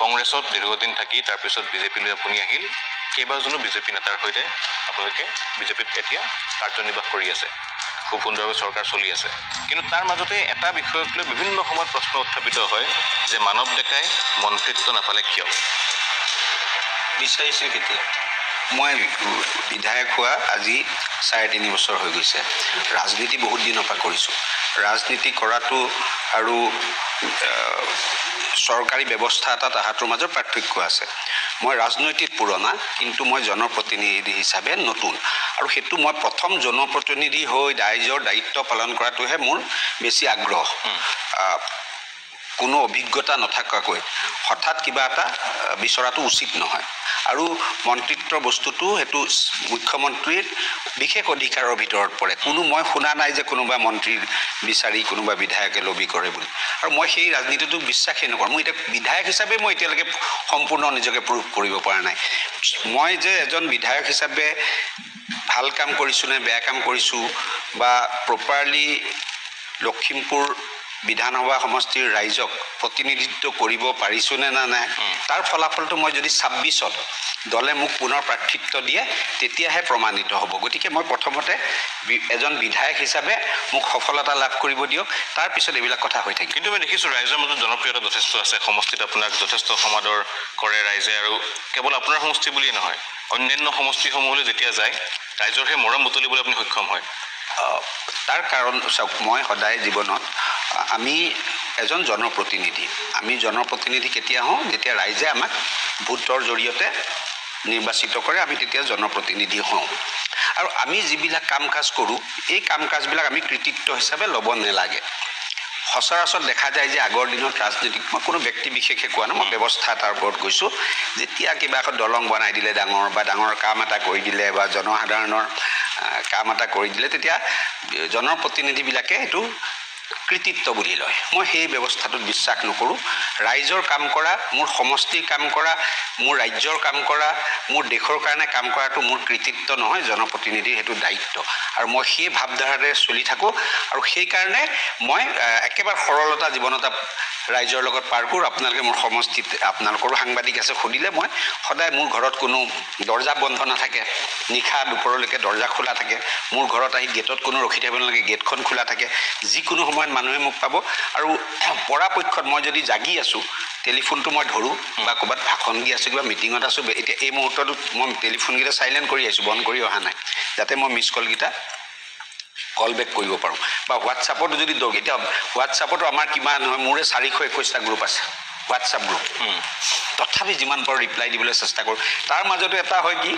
কংগ্ৰেছত দীৰ্ঘদিন থাকি তাৰপিছত বিজেপিলৈ আপুনি আহিল কেইবাজনো বিজেপি নেতাৰ সৈতে আপোনালোকে বিজেপিত এতিয়া কাৰ্যনিৰ্বাহ কৰি আছে খুব সুন্দৰভাৱে চৰকাৰ চলি আছে কিন্তু তাৰ মাজতে এটা বিষয়ক লৈ বিভিন্ন সময়ত প্ৰশ্ন উত্থাপিত হয় যে মানৱ ডেকাই মন্ত্ৰিত্ব নাপালে কিয় বিচাৰিছিল কেতিয়া মই বিধায়ক হোৱা আজি 3.5 বছৰ হৈ গৈছে ৰাজনীতি বহুত দিনৰ পৰা কৰিছোঁ ৰাজনীতি কৰাটো আৰু চৰকাৰী ব্যৱস্থা এটা তাহাঁতৰ মাজত পাৰ্থক্য আছে মই ৰাজনৈতিক পুৰণা কিন্তু মই জনপ্ৰতিনিধি হিচাপে নতুন আৰু সেইটো মই প্ৰথম জনপ্ৰতিনিধি হৈ ৰাইজৰ দায়িত্ব পালন কৰাটোহে মোৰ বেছি আগ্ৰহ কোনো অভিজ্ঞতা নথকাকৈ হঠাৎ কিবা এটা বিচৰাটো উচিত নহয় আৰু মন্ত্ৰিত্বৰ বস্তুটো হেতু মুখ্যমন্ত্ৰীৰ বিশেষ অধিকাৰৰ ভিতৰত পৰে কোনো মই শুনা নাই যে কোনোবা মন্ত্ৰীৰ বিচাৰি কোনোবা বিধায়কে লবি কৰে বুলি আৰু মই সেই ৰাজনীতিটোক বিশ্বাসেই নকৰোঁ মই এতিয়া বিধায়ক হিচাপে মই এতিয়ালৈকে সম্পূৰ্ণ নিজকে প্ৰুভ কৰিব পৰা নাই মই যে এজন বিধায়ক হিচাপে ভাল কাম কৰিছোঁ নে বেয়া কাম কৰিছোঁ বা প্ৰপাৰলি লখিমপুৰ বিধানসভা সমষ্টিৰ ৰাইজক প্ৰতিনিধিত্ব কৰিব পাৰিছোঁ নে না নাই তাৰ ফলাফলটো মই যদি 26ত দলে মোক পুনৰ প্ৰাৰ্থিত্ব দিয়ে তেতিয়াহে প্ৰমাণিত হ'ব গতিকে মই প্ৰথমতে এজন বিধায়ক হিচাপে মোক সফলতা লাভ কৰিব দিয়ক তাৰ পিছত এইবিলাক কথা হৈ থাকে কিন্তু মই দেখিছোঁ ৰাইজৰ মাজত জনপ্ৰিয়তা যথেষ্ট আছে সমষ্টিত আপোনাক যথেষ্ট সমাদৰ কৰে ৰাইজে আৰু কেৱল আপোনাৰ সমষ্টি বুলিয়ে নহয় অন্যান্য সমষ্টিসমূহলৈ যেতিয়া যায় ৰাইজৰ সেই মৰম বুটলিবলৈ আপুনি সক্ষম হয় তাৰ কাৰণ চাওক মই সদায় জীৱনত আমি এজন জনপ্ৰতিনিধি আমি জনপ্ৰতিনিধি কেতিয়া হওঁ যেতিয়া ৰাইজে আমাক ভোটৰ জৰিয়তে নিৰ্বাচিত কৰে আমি তেতিয়া জনপ্ৰতিনিধি হওঁ আৰু আমি যিবিলাক কাম কাজ কৰোঁ এই কাম কাজবিলাক আমি কৃতিত্ব হিচাপে ল'ব নালাগে সচৰাচৰ দেখা যায় যে আগৰ দিনত ৰাজনীতিক মই কোনো ব্যক্তি বিশেষে কোৱা নাই মই ব্যৱস্থা এটাৰ ওপৰত কৈছোঁ যেতিয়া কিবা এখন দলং বনাই দিলে ডাঙৰ বা ডাঙৰ কাম এটা কৰি দিলে বা জনসাধাৰণৰ কাম এটা কৰি দিলে তেতিয়া জনপ্ৰতিনিধিবিলাকে এইটো কৃতিত্ব বুলি লয় মই সেই ব্যৱস্থাটোত বিশ্বাস নকৰোঁ ৰাইজৰ কাম কৰা মোৰ সমষ্টিৰ কাম কৰা মোৰ ৰাজ্যৰ কাম কৰা মোৰ দেশৰ কাৰণে কাম কৰাটো মোৰ কৃতিত্ব নহয় জনপ্ৰতিনিধিৰ সেইটো দায়িত্ব আৰু মই সেই ভাৱধাৰাৰে চলি থাকোঁ আৰু সেইকাৰণে মই একেবাৰে সৰলতা জীৱনত ৰাইজৰ লগত পাৰ কৰোঁ আপোনালোকে মোৰ সমষ্টিত আপোনালোকৰো সাংবাদিক আছে সুধিলে মই সদায় মোৰ ঘৰত কোনো দৰ্জা বন্ধ নাথাকে নিশা দুপৰলৈকে দৰ্জা খোলা থাকে মোৰ ঘৰত আহি গেটত কোনো ৰখি থাকিব নালাগে গেটখন খোলা থাকে যিকোনো সময়ত মানুহে মোক পাব আৰু পৰাপক্ষত মই যদি জাগি আছোঁ টেলিফোনটো মই ধৰোঁ বা ক'ৰবাত ভাষণ দি আছোঁ কিবা মিটিঙত আছোঁ এতিয়া এই মুহূৰ্তত মই টেলিফোনকেইটা চাইলেণ্ট কৰি আহিছোঁ বন্ধ কৰি অহা নাই যাতে মই মিছ কলকেইটা কল বেক কৰিব পাৰোঁ বা হোৱাটছআপতো যদি দৌৰ এতিয়া হোৱাটছআপতো আমাৰ কিমান হয় মোৰে 421টা গ্ৰুপ আছে হোৱাটছআপ গ্ৰুপ তথাপি যিমান পাৰোঁ ৰিপ্লাই দিবলৈ চেষ্টা কৰোঁ তাৰ মাজতো এটা হয় কি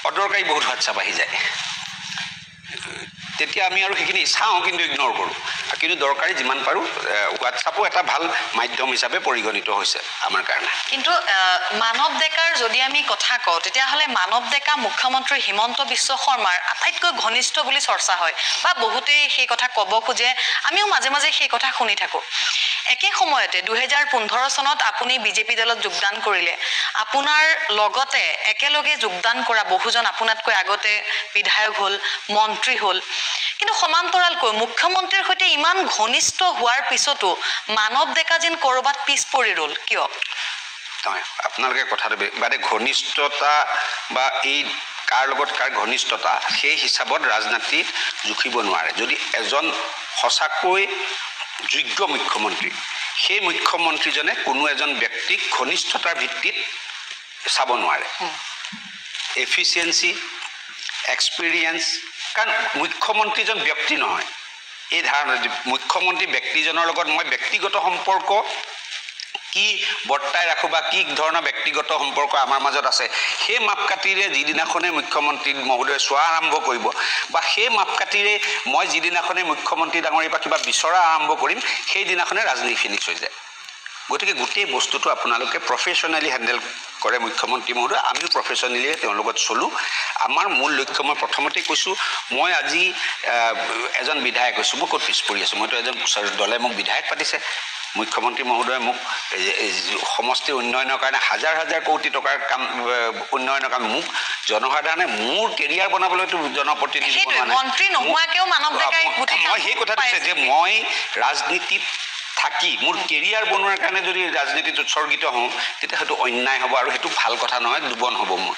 অদৰকাৰী বহুত হোৱাটছআপ আহি যায় তেতিয়া আমি আৰু সেইখিনি চাওঁ কিন্তু ইগন'ৰ কৰোঁ কিন্তু দৰকাৰী যিমান পাৰোঁ হোৱাটছআপো এটা ভাল মাধ্যম হিচাপে পৰিগণিত হৈছে আমাৰ কাৰণে কিন্তু মানৱ ডেকাৰ যদি আমি কথা কওঁ তেতিয়াহ'লে মানৱ ডেকা মুখ্যমন্ত্ৰী হিমন্ত বিশ্ব শৰ্মাৰ আটাইতকৈ ঘনিষ্ঠ বুলি চৰ্চা হয় বা বহুতেই সেই কথা ক'ব খোজে আমিও মাজে মাজে সেই কথা শুনি থাকোঁ একে সময়তে 2015 চনত আপুনি বিজেপি দলত যোগদান কৰিলে আপোনাৰ লগতে একেলগে যোগদান কৰা বহুজন আপোনাতকৈ আগতে বিধায়ক হ'ল মন্ত্ৰী হ'ল কিন্তু সমান্তৰালকৈ মুখ্যমন্ত্ৰীৰ সৈতে ইমান ঘনিষ্ঠ হোৱাৰ পিছতো মানৱ ডেকা যেন ক'ৰবাত পিছ পৰি ৰ'ল কিয় আপোনালোকে কথাটো মানে ঘনিষ্ঠতা বা এই কাৰ লগত কাৰ ঘনিষ্ঠতা সেই হিচাপত ৰাজনীতিত জুখিব নোৱাৰে যদি এজন সঁচাকৈ যোগ্য মুখ্যমন্ত্ৰী সেই মুখ্যমন্ত্ৰীজনে কোনো এজন ব্যক্তিক ঘনিষ্ঠতাৰ ভিত্তিত চাব নোৱাৰে এফিচিয়েঞ্চি এক্সপিৰিয়েঞ্চ কাৰণ মুখ্যমন্ত্ৰীজন ব্যক্তি নহয় এই ধাৰণা মুখ্যমন্ত্ৰী ব্যক্তিজনৰ লগত মই ব্যক্তিগত সম্পৰ্ক কি বৰ্তাই ৰাখোঁ বা কি ধৰণৰ ব্যক্তিগত সম্পৰ্ক আমাৰ মাজত আছে সেই মাপকাঠিৰে যিদিনাখনে মুখ্যমন্ত্ৰী মহোদয়ে চোৱা আৰম্ভ কৰিব বা সেই মাপকাঠিৰে মই যিদিনাখনে মুখ্যমন্ত্ৰী ডাঙৰীৰ পৰা কিবা বিচৰা আৰম্ভ কৰিম সেইদিনাখনে ৰাজনীতি ফিনিছ হৈ যায় গতিকে গোটেই বস্তুটো আপোনালোকে প্ৰফেশ্যনেলি হেণ্ডেল কৰে মুখ্যমন্ত্ৰী মহোদয় আমিও প্ৰফেশ্যনেলিয়ে তেওঁৰ লগত চলোঁ আমাৰ মূল লক্ষ্য মই প্ৰথমতে কৈছোঁ মই আজি এজন বিধায়ক হৈছোঁ মই ক'ত পিছ পৰি আছোঁ মইতো এজন দলে মোক বিধায়ক পাতিছে মুখ্যমন্ত্ৰী মহোদয়ে মোক সমষ্টিৰ উন্নয়নৰ কাৰণে হাজাৰ হাজাৰ কোটি টকাৰ কাম উন্নয়নৰ কাম মোক জনসাধাৰণে মোৰ কেৰিয়াৰ বনাবলৈতো জনপ্ৰতিনিধি বনোৱা নাই মন্ত্ৰী নোহোৱাকেও মানৱ ডেকাই মই সেই কথাটো কৈছোঁ যে মই ৰাজনীতিত থাকি মোৰ কেৰিয়াৰ বনোৱাৰ কাৰণে যদি ৰাজনীতিত উৎসৰ্গিত হওঁ তেতিয়া সেইটো অন্যায় হ'ব আৰু সেইটো ভাল কথা নহয়, দুবন হ'ব মোৰ।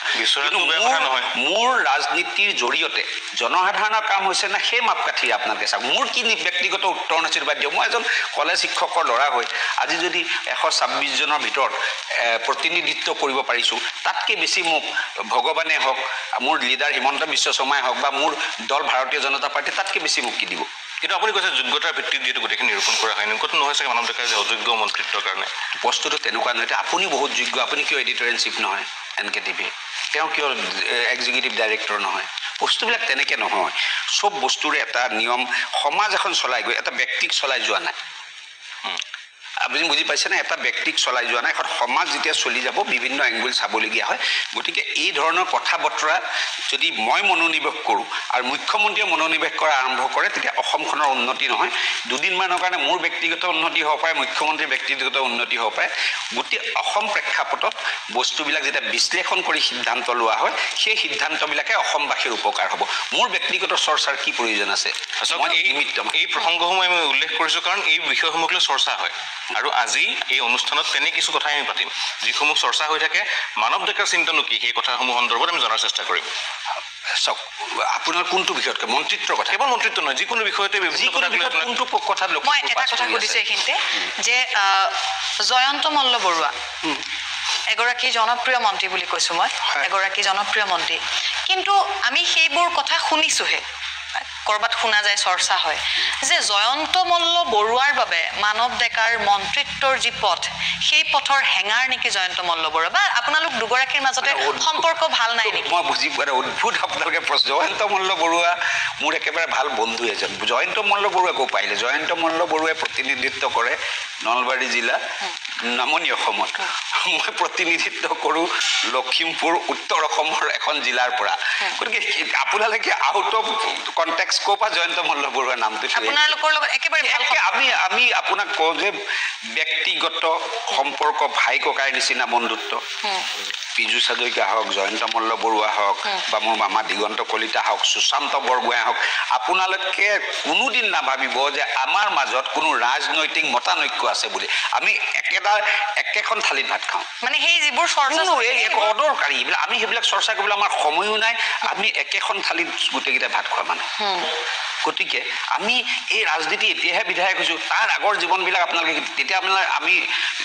মোৰ ৰাজনীতিৰ জৰিয়তে জনসাধাৰণৰ কাম হৈছে না সেই মাপকাঠি আপোনালোকে চাওক। মোৰ কি ব্যক্তিগত উত্তৰ নাছিল বাদ দিয়ক। মই এজন কলেজ শিক্ষকৰ ল'ৰা হৈ আজি যদি 126 জনৰ ভিতৰত প্ৰতিনিধিত্ব কৰিব পাৰিছোঁ, তাতকৈ বেছি মোক ভগৱানে হওক, মোৰ লিডাৰ হিমন্ত বিশ্ব শৰ্মাই হওক বা মোৰ দল ভাৰতীয় জনতা পাৰ্টি তাতকৈ বেছি মোক কি দিব। কিন্তু আপুনি কৈছে যোগ্যতাৰ ভিত্তিত যিহেতু গোটেইখিনি নিৰূপণ কৰা হয়, এনেকুৱাতো নহয় চাগে মানৱ ডেকাৰ যে অযোগ্য মন্ত্ৰিত্বৰ কাৰণে? বস্তুটো তেনেকুৱা নহয়। আপুনি বহুত যোগ্য, আপুনি কিয় এডিটৰ ইন চিফ নহয় NKTV? তেওঁ কিয় এক্সিকিউটিভ ডাইৰেক্টৰ নহয়? বস্তুবিলাক তেনেকৈ নহয়। চব বস্তুৰে এটা নিয়ম, সমাজ এখন চলাই গৈ এটা ব্যক্তিক চলাই যোৱা নাই। আপুনি বুজি পাইছেনে? এটা ব্যক্তিক চলাই যোৱা নাই। এখন সমাজ যেতিয়া চলি যাব বিভিন্ন এংগুল চাবলগীয়া হয়। গতিকে এই ধৰণৰ কথা বতৰা যদি মই মনোনিৱেশ কৰোঁ আৰু মুখ্যমন্ত্ৰীয়ে মনোনিৱেশ কৰা আৰম্ভ কৰে তেতিয়া অসমখনৰ উন্নতি নহয়। দুদিনমানৰ কাৰণে মোৰ ব্যক্তিগত উন্নতি হ'ব পাৰে, মুখ্যমন্ত্ৰীৰ ব্যক্তিগত উন্নতি হ'ব পাৰে। গোটেই অসম প্ৰেক্ষাপটত বস্তুবিলাক যেতিয়া বিশ্লেষণ কৰি সিদ্ধান্ত লোৱা হয়, সেই সিদ্ধান্তবিলাকে অসমবাসীৰ উপকাৰ হ'ব। মোৰ ব্যক্তিগত চৰ্চাৰ কি প্ৰয়োজন আছে? এই প্ৰসংগসমূহ আমি উল্লেখ কৰিছোঁ কাৰণ এই বিষয়সমূহক লৈ চৰ্চা হয় আৰু আজি এই অনুষ্ঠানত তেনে কিছু কথাই আমি পাতিম যিসমূহ চৰ্চা হৈ থাকে। মানৱ ডেকাৰ চিন্তানো কি সেই কথাসমূহ সন্দৰ্ভত আমি জনাৰ চেষ্টা কৰিম। চাওক, আপোনাৰ কোনটো বিষয়তকৈ? মন্ত্ৰিত্বৰ কথা? কেৱল মন্ত্ৰিত্ব নহয়, যিকোনো বিষয়তে কোনটো কথাত মই এটা কথা সুধিছোঁ এইখিনিতে যে জয়ন্ত মল্ল বৰুৱা এগৰাকী জনপ্ৰিয় মন্ত্ৰী বুলি কৈছোঁ মই, এগৰাকী জনপ্ৰিয় মন্ত্ৰী, কিন্তু আমি সেইবোৰ কথা শুনিছোঁহে, ক'ৰবাত শুনা যায়, চৰ্চা হয় যে জয়ন্ত মল্ল বৰুৱাৰ বাবে মানৱ ডেকাৰ মন্ত্ৰিত্বৰ যি পথ, সেই পথৰ হেঙাৰ নেকি জয়ন্ত মল্ল বৰুৱা, বা আপোনালোক দুগৰাকীৰ মাজতে সম্পৰ্ক ভাল নাই নেকি? মই বুজি পোৱা নাই, অদ্ভুত আপোনালোকে প্ৰশ্ন। জয়ন্ত মল্ল বৰুৱা মোৰ একেবাৰে ভাল বন্ধু এজন। জয়ন্ত মল্ল বৰুৱা ক'ব পাৰিলে? জয়ন্ত মল্ল বৰুৱাই প্ৰতিনিধিত্ব কৰে নলবাৰী জিলা, নামনি অসমত। মই প্ৰতিনিধিত্ব কৰোঁ লখিমপুৰ, উত্তৰ অসমৰ এখন জিলাৰ পৰা। গতিকে আপোনালোকে আউট অফ কণ্টেক্স ক'ৰ পৰা জয়ন্ত মল্ল বৰুৱাৰ নামটো? আপোনালোকৰ লগত একেবাৰে আমি আপোনাক কওঁ যে ব্যক্তিগত সম্পৰ্ক, ভাই ককাইৰ নিচিনা বন্ধুত্ব। পীযুষ হাজৰিকা হওক, জয়ন্ত মল্ল বৰুৱা হওক বা মোৰ মামা দিগন্ত কলিতা হওক, সুশান্ত বৰগোহাঁই হওক, আপোনালোকে কোনোদিন নাভাবিব যে আমাৰ মাজত কোনো ৰাজনৈতিক মতানৈক্য আছে বুলি। আমি একেখন থালিত ভাত খাওঁ। মানে সেই যিবোৰ চৰ্চা অদৰকাৰী এইবিলাক, আমি সেইবিলাক চৰ্চা কৰিবলৈ আমাৰ সময়ো নাই। আমি একেখন থালিত গোটেইকেইটা ভাত খোৱা মানুহ। গতিকে আমি এই ৰাজনীতি এতিয়াহে বিধায়ক হৈছোঁ, তাৰ আগৰ জীৱনবিলাক আপোনালোকে তেতিয়া আমি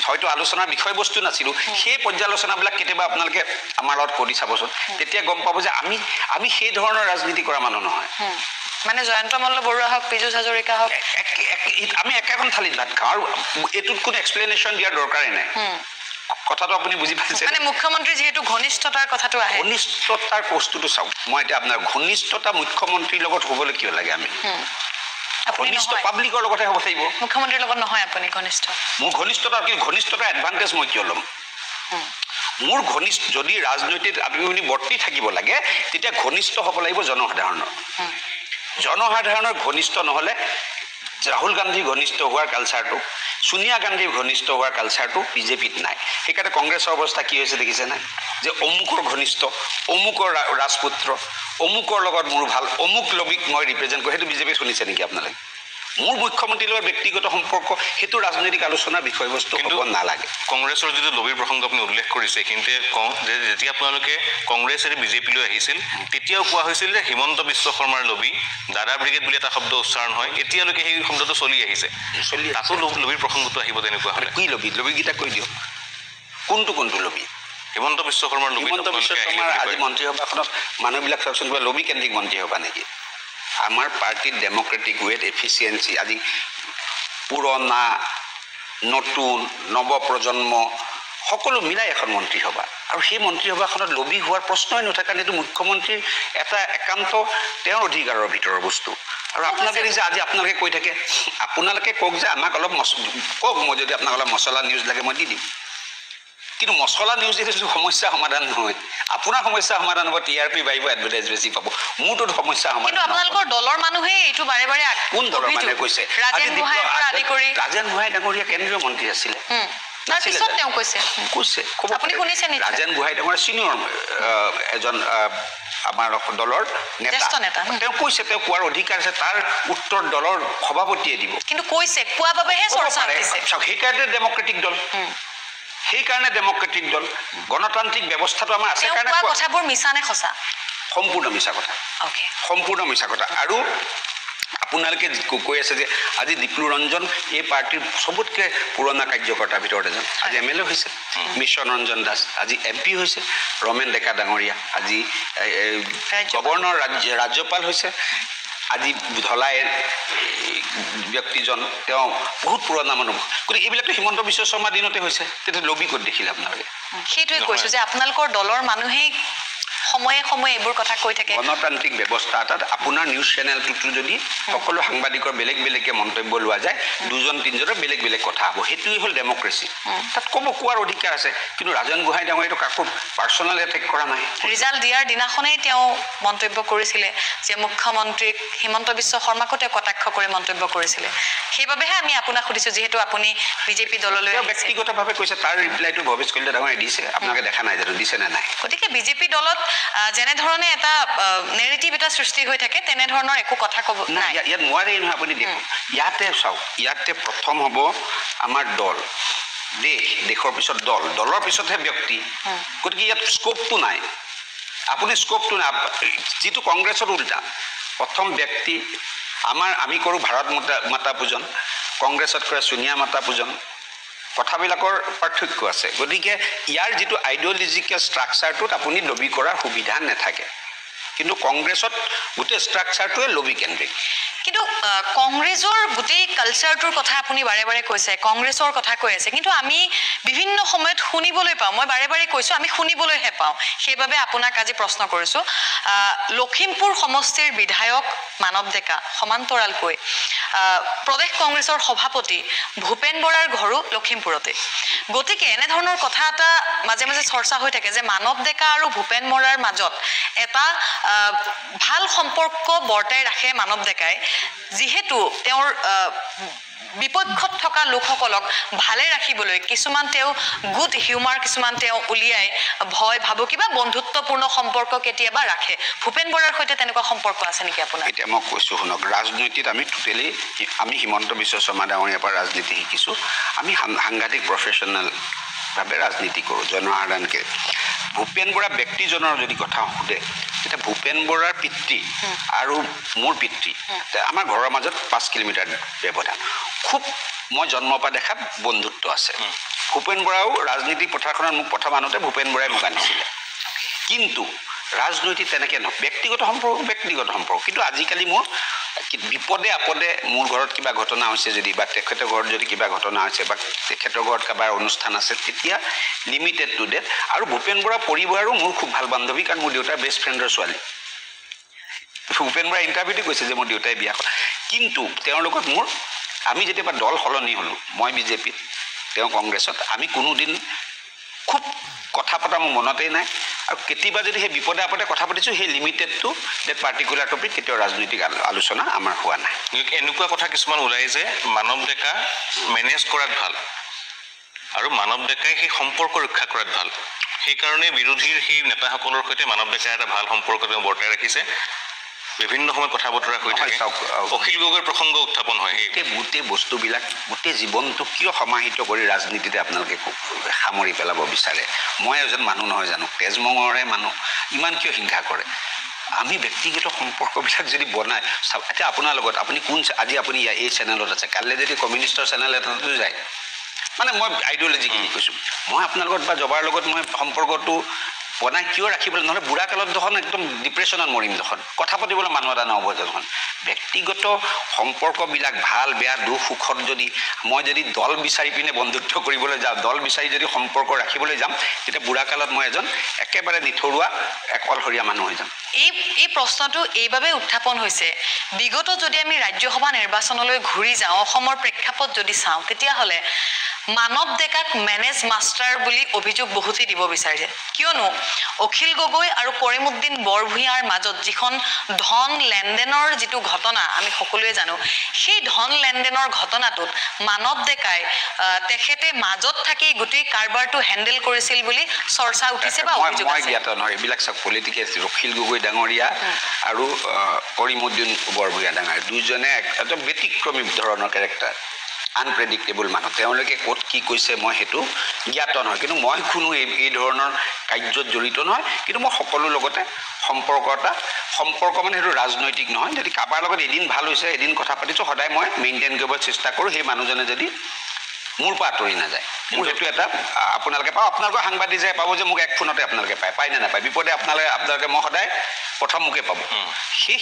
হয়তো আলোচনাৰ বিষয়বস্তু নাছিলোঁ, সেই পৰ্যালোচনাবিলাক কেতিয়াবা আপোনালোকে আমাৰ লগত কৰি চাবচোন, তেতিয়া গম পাব যে আমি সেই ধৰণৰ ৰাজনীতি কৰা মানুহ নহয়। মানে জয়ন্ত মল্ল বৰুৱা হওক, পীযুষ হাজৰিকা হওক, আমি একেখন থালিত ভাত খাওঁ আৰু এইটোত কোনো এক্সপ্লেনেশ্যন দিয়াৰ দৰকাৰেই নাই। কথাটো আপুনি বুজি পাইছে? মানে মুখ্যমন্ত্ৰী যিহেতু ঘনিষ্ঠতাৰ কথাটো আহে, ঘনিষ্ঠতাৰ বস্তুটো চাওক। মই এতিয়া আপোনাৰ ঘনিষ্ঠতা মুখ্যমন্ত্ৰীৰ লগত হ'বলৈ কিয় লাগে? আমি ঘনিষ্ঠ পাব্লিকৰ লগতহে হ'ব লাগিব, মুখ্যমন্ত্ৰীৰ লগত নহয়। আপুনি ঘনিষ্ঠ? মোৰ ঘনিষ্ঠতাৰ এডভান্টেজ মই কিয় ল'ম? মোৰ যদি ৰাজনৈতিক আপুনি বৰ্তি থাকিব লাগে তেতিয়া ঘনিষ্ঠ হ'ব লাগিব জনসাধাৰণৰ। জনসাধাৰণৰ ঘনিষ্ঠ নহ'লে ৰাহুল গান্ধীৰ ঘনিষ্ঠ হোৱাৰ কালচাৰটো, সোনিয়া গান্ধীৰ ঘনিষ্ঠ হোৱাৰ কালচাৰটো বিজেপিত নাই। সেইকাৰণে কংগ্ৰেছৰ অৱস্থা কি হৈছে দেখিছে নাই? যে অমুকৰ ঘনিষ্ঠ, অমুকৰ ৰাজপুত্ৰ, অমুকৰ লগত মোৰ ভাল, অমুক লবিক মই ৰিপ্ৰেজেণ্ট কৰোঁ। সেইটো বিজেপিত শুনিছে নেকি আপোনালোকে? মোৰ মুখ্যমন্ত্ৰীৰ লগত ব্যক্তিগত সম্পৰ্ক, সেইটো ৰাজনৈতিক আলোচনাৰ বিষয়বস্তু হ'ব নালাগে। কংগ্ৰেছৰ যিটো লবিৰ প্ৰসংগ আপুনি উল্লেখ কৰিছে, এইখিনিতে কওঁ যে যেতিয়া আপোনালোকে কংগ্ৰেছ এৰি বিজেপিলৈ আহিছিল তেতিয়াও কোৱা হৈছিল যে হিমন্ত বিশ্ব শৰ্মাৰ লবি, দাদা ব্ৰিগেড বুলি এটা শব্দ উচ্চাৰণ হয়। এতিয়ালৈকে সেই শব্দটো চলি আহিছে। তাতো লবিৰ প্ৰসংগটো আহিব তেনেকুৱা হ'লে? কি লবিকেইটা কৈ দিয়ক, কোনটো লবি? হিমন্ত বিশ্ব শৰ্মাৰ লবি। হিমন্ত বিশ্ব শৰ্মাৰ আজি মন্ত্ৰীসভাখনত মানুহবিলাক চাওকচোন, কিবা লবি কেন্দ্ৰিক মন্ত্ৰীসভা নেকি? আমাৰ পাৰ্টিৰ ডেম'ক্ৰেটিক ৱেট, এফিচিয়েঞ্চি, আজি পুৰণা নতুন নৱপ্ৰজন্ম সকলো মিলাই এখন মন্ত্ৰীসভা, আৰু সেই মন্ত্ৰীসভাখনত লবি হোৱাৰ প্ৰশ্নই নুঠে। কাৰণ এইটো মুখ্যমন্ত্ৰীৰ এটা একান্ত তেওঁৰ অধিকাৰৰ ভিতৰৰ বস্তু। আৰু আপোনালোকে যে আজি আপোনালোকে কৈ থাকে, আপোনালোকে কওক যে আমাক অলপ কওক, মই যদি আপোনাক অলপ মছলা নিউজ লাগে মই দি দিম। কিন্তু মছলা নিউজ এইটো সমস্যা সমাধান নহয়। আপোনাৰ সমস্যা সমাধান হ'ব, TRP বাঢ়িব, এডভাৰটাইজ বেছি পাব। মোৰতো সমস্যা সমাধান। আপোনালোকৰ দলৰ মানুহে এইটো বাৰে বাৰে, কোন দলৰ মানুহে কৈছে? ৰাজেন গোহাঁই ডাঙৰীয়া কেন্দ্ৰীয় মন্ত্ৰী আছিলে, তাৰপিছত তেওঁ কৈছে আপুনি শুনিছে নিশ্চয় ৰাজেন গোহাঁই ডাঙৰ ছিনিয়ৰ এজন আমাৰ দলৰ জ্যেষ্ঠ নেতা তেওঁ কৈছে তেওঁ কোৱাৰ অধিকাৰ আছে তাৰ উত্তৰ দলৰ সভাপতিয়ে দিব কিন্তু কৈছে কোৱা বাবেহে চৰ্চা হৈছে সেইকাৰণে ডেমক্ৰেটিক দল সেইকাৰণে ডেমক্ৰেটিক দল গণতান্ত্ৰিক ব্যৱস্থাটো আমাৰ আছে কাৰণে কথাবোৰ মিছা নে সঁচা সম্পূৰ্ণ মিছা কথা সম্পূৰ্ণ মিছা কথা আৰু আপোনালোকে কৈ আছে যে আজি দীপ্লু ৰঞ্জন এই পাৰ্টিৰ সবতকৈ পুৰণা কাৰ্যকৰ্তাৰ ভিতৰত এজন আজি এম এল এ হৈছে মিছন ৰঞ্জন দাস আজি এম পি হৈছে ৰমেন ডেকা ডাঙৰীয়া আজি গভৰ্ণৰ ৰাজ্যপাল হৈছে আজি ধলাই ব্যক্তিজন তেওঁ বহুত পুৰণা মানুহ গতিকে এইবিলাকতো হিমন্ত বিশ্ব শৰ্মাৰ দিনতে হৈছে তেতিয়া লবি ক'ত দেখিলে আপোনালোকে সেইটোৱে কৈছোঁ যে আপোনালোকৰ দলৰ মানুহেই সময়ে সময়ে এইবোৰ কথা কৈ থাকে গণতান্ত্ৰিক ব্যৱস্থা এটাত আপোনাৰ নিউজ চেনেলটোতো যদি সকলো সাংবাদিকৰ বেলেগ বেলেগকৈ মন্তব্য লোৱা যায় দুজন তিনিজনৰ বেলেগ বেলেগ কথা হ'ব সেইটোৱেই হ'ল ডেমক্ৰেচি তাত ক'ব কোৱাৰ অধিকাৰ আছে কিন্তু ৰাজেন গোহাঁই ডাঙৰীয়াটো কাকো পাৰ্চনেল এটেক কৰা নাই ৰিজাল্ট দিয়াৰ দিনাখনেই তেওঁ মন্তব্য কৰিছিলে যে মুখ্যমন্ত্ৰীক হিমন্ত বিশ্ব শৰ্মাকো তেওঁ কটাক্ষ কৰি মন্তব্য কৰিছিলে সেইবাবেহে আমি আপোনাক সুধিছোঁ যিহেতু আপুনি বিজেপি দললৈ ব্যক্তিগতভাৱে কৈছে তাৰ ৰিপ্লাইটো ভৱেশ কলিতা ডাঙৰীয়াই দিছে আপোনালোকে দেখা নাই জানো দিছে নে নাই গতিকে বিজেপি দলত যেনেধৰণে এটা নেৰেটিভ এটা সৃষ্টি হৈ থাকে তেনেধৰণৰ একো কথা ক'ব নাই ইয়াত নোৱাৰেই নহয় আপুনি দেখক ইয়াতে চাওক ইয়াতে প্ৰথম হ'ব আমাৰ দল দেশৰ পিছত দলৰ পিছতহে ব্যক্তি গতিকে ইয়াত স্কোপটো নাই আপুনি স্কোপটো নাই যিটো কংগ্ৰেছৰ উল্টা প্ৰথম ব্যক্তি আমি কৰোঁ ভাৰত মাতা পূজন কংগ্ৰেছত কৰে ছোনিয়া মাতা পূজন কথাবিলাকৰ পাৰ্থক্য আছে গতিকে ইয়াৰ যিটো আইডিঅলজিকেল ষ্ট্ৰাকচাৰটোত আপুনি লবি কৰাৰ সুবিধা নাথাকে কিন্তু কংগ্ৰেছত গোটেই ষ্ট্ৰাকচাৰটোৱে লবি কেন্দ্ৰিক কিন্তু কংগ্ৰেছৰ গোটেই কালচাৰটোৰ কথা আপুনি বাৰে বাৰে কৈছে কংগ্ৰেছৰ কথা কৈ আছে কিন্তু আমি বিভিন্ন সময়ত শুনিবলৈ পাওঁ মই বাৰে বাৰে কৈছোঁ আমি শুনিবলৈহে পাওঁ সেইবাবে আপোনাক আজি প্ৰশ্ন কৰিছোঁ লখিমপুৰ সমষ্টিৰ বিধায়ক মানৱ ডেকা সমান্তৰালকৈ প্ৰদেশ কংগ্ৰেছৰ সভাপতি ভূপেন বৰাৰ ঘৰো লখিমপুৰতে গতিকে এনেধৰণৰ কথা এটা মাজে মাজে চৰ্চা হৈ থাকে যে মানৱ ডেকা আৰু ভূপেন বৰাৰ মাজত এটা ভাল সম্পৰ্ক বৰ্তাই ৰাখে মানৱ ডেকাই যিহেতু তেওঁৰ বিপক্ষত থকা লোকসকলক ভালে ৰাখিবলৈ কিছুমান তেওঁ গুড হিউমাৰ কিছুমান তেওঁ উলিয়াই ভয় ভাবুকি বা বন্ধুত্বপূৰ্ণ সম্পৰ্ক কেতিয়াবা ৰাখে ভূপেন বৰাৰ সৈতে তেনেকুৱা সম্পৰ্ক আছে নেকি আপোনাৰ এতিয়া মই কৈছোঁ শুনক ৰাজনীতিত আমি হিমন্ত বিশ্ব শৰ্মা ডাঙৰীয়াৰ পৰা ৰাজনীতি শিকিছোঁ আমি সাংঘাতিক প্ৰফেশ্যনেলভাৱে ৰাজনীতি কৰোঁ জনসাধাৰণকে ভূপেন বৰা ব্যক্তিজনৰ যদি কথা সোধে তেতিয়া ভূপেন বৰাৰ পিতৃ আৰু মোৰ পিতৃ আমাৰ ঘৰৰ মাজত 5 কিলোমিটাৰ ব্যৱধান খুব মই জন্মৰ পৰা দেখা বন্ধুত্ব আছে ভূপেন বৰাও ৰাজনীতি পথাৰখনত মোক প্ৰথম আনোতে ভূপেন বৰাই মোক আনিছিলে কিন্তু ৰাজনৈতিক তেনেকৈ নহয় ব্যক্তিগত সম্পৰ্ক কিন্তু আজিকালি মোৰ বিপদে আপদে মোৰ ঘৰত কিবা ঘটনা হৈছে যদি বা তেখেতৰ ঘৰত যদি কিবা ঘটনা হৈছে বা তেখেতৰ ঘৰত কাৰোবাৰ অনুষ্ঠান আছে তেতিয়া লিমিটেড টু ডেট আৰু ভূপেন বৰা পৰিবাৰো মোৰ খুব ভাল বান্ধৱী কাৰণ মোৰ দেউতাৰ বেষ্ট ফ্ৰেণ্ডৰ ছোৱালী ভূপেন বৰা ইণ্টাৰভিউতে কৈছে যে মোৰ দেউতাই বিয়া কৰা কিন্তু তেওঁৰ লগত মোৰ আমি যেতিয়া দল সলনি হ'লোঁ মই বিজেপিত তেওঁ কংগ্ৰেছত আমি কোনোদিন খুব কথা পতা মোৰ মনতেই নাই আৰু কেতিয়াবা যদি সেই বিপদে আপদে কথা পাতিছোঁ সেই লিমিটেডটো ডেট পাৰ্টিকুলাৰ টপিক কেতিয়াও ৰাজনৈতিক আলোচনা আমাৰ হোৱা নাই এনেকুৱা কথা কিছুমান ওলাই যে মানৱ ডেকা মেনেজ কৰাত ভাল আৰু মানৱ ডেকাই সেই সম্পৰ্ক ৰক্ষা কৰাত ভাল সেইকাৰণে বিৰোধীৰ সেই নেতাসকলৰ সৈতে মানৱ ডেকাই এটা ভাল সম্পৰ্ক তেওঁ বৰ্তাই ৰাখিছে বিভিন্ন সময়ত কথা বতৰা হৈ থাকে অখিল গগৈৰ প্ৰসংগ উত্থাপন হয় সেই গোটেই বস্তুবিলাক গোটেই জীৱনটো কিয় সমাহিত কৰি ৰাজনীতিতে আপোনালোকে সামৰি পেলাব বিচাৰে মই এজন মানুহ নহয় জানো তেজমঙৰে মানুহ ইমান কিয় হিংসা কৰে আমি ব্যক্তিগত সম্পৰ্কবিলাক যদি বনাই চাওক এতিয়া আপোনাৰ লগত আপুনি কোন আজি আপুনি এই চেনেলত আছে কাইলৈ যদি কমিউনিষ্টৰ চেনেল এটাতো যায় মানে মই আইডিঅলজি কি কৈছোঁ মই আপোনাৰ লগত বা জবাৰ লগত মই সম্পৰ্কটো বনাই কিয় ৰাখিবলৈ নহ'লে বুঢ়া কালত দেখোন একদম ডিপ্ৰেশ্যনত মৰিম দেখোন কথা পাতিবলৈ মানুহ এটা নহ'ব দেখোন ব্যক্তিগত সম্পৰ্কবিলাক ভাল বেয়া দুখ সুখত মই যদি দল বিচাৰি পিনে বন্ধুত্ব কৰিবলৈ যাওঁ দল বিচাৰি যদি সম্পৰ্ক ৰাখিবলৈ যাম তেতিয়া বুঢ়া কালত মই এজন একেবাৰে নিথৰুৱা অকলশৰীয়া মানুহ হৈ যাম এই প্ৰশ্নটো এইভাবে উত্থাপন হৈছে বিগত যদি আমি ৰাজ্যসভা নিৰ্বাচনলৈ ঘূৰি যাওঁ অসমৰ প্ৰেক্ষাপট যদি চাওঁ তেতিয়াহ'লে মানৱ ডেকাক মেনেজ মাষ্টাৰ বুলি অভিযোগ বহুতেই দিব বিচাৰিছে কিয়নো অখিল গগৈ আৰু কৰিমউদ্দিন বৰভূঞাৰ মাজত যিখন ধন লেনদেনৰ যিটো ঘটনা আমি সকলোৱে জানো সেই ধন লেনদেনৰ ঘটনাটোত মানৱ ডেকাই তেখেতে মাজত থাকি গোটেই কাৰবাৰটো হেণ্ডেল কৰিছিল বুলি চৰ্চা উঠিছে বা অভিযোগ মই আছে জ্ঞাত নহয় এইবিলাক চব পলিটিকেল অখিল গগৈ ডাঙৰীয়া আৰু কৰিমউদ্দিন বৰভূঞা ডাঙৰীয়া দুইজনে একদম ব্যতিক্ৰমী ধৰণৰ কেৰেক্টাৰ আনপ্ৰেডিক্টেবল মানুহ তেওঁলোকে ক'ত কি কৈছে মই সেইটো জ্ঞাত নহয় কিন্তু মই কোনো এই ধৰণৰ কাৰ্যত জড়িত নহয় কিন্তু মই সকলো লগতে সম্পৰ্ক মানে সেইটো ৰাজনৈতিক নহয় যদি কাৰোবাৰ লগত এদিন ভাল হৈছে এদিন কথা পাতিছোঁ সদায় মই মেইনটেইন কৰিব চেষ্টা কৰোঁ সেই মানুহজনে যদি মোৰ পৰা আঁতৰি নাযায় মোৰ সেইটো এটা আপোনালোকে পাওঁ আপোনালোকৰ সাংবাদিক যে পাব যে মোক এক ফোনতে আপোনালোকে পায় নে নাপায় বিপদে আপোনালোকে মই সদায় প্ৰথম মোকে পাব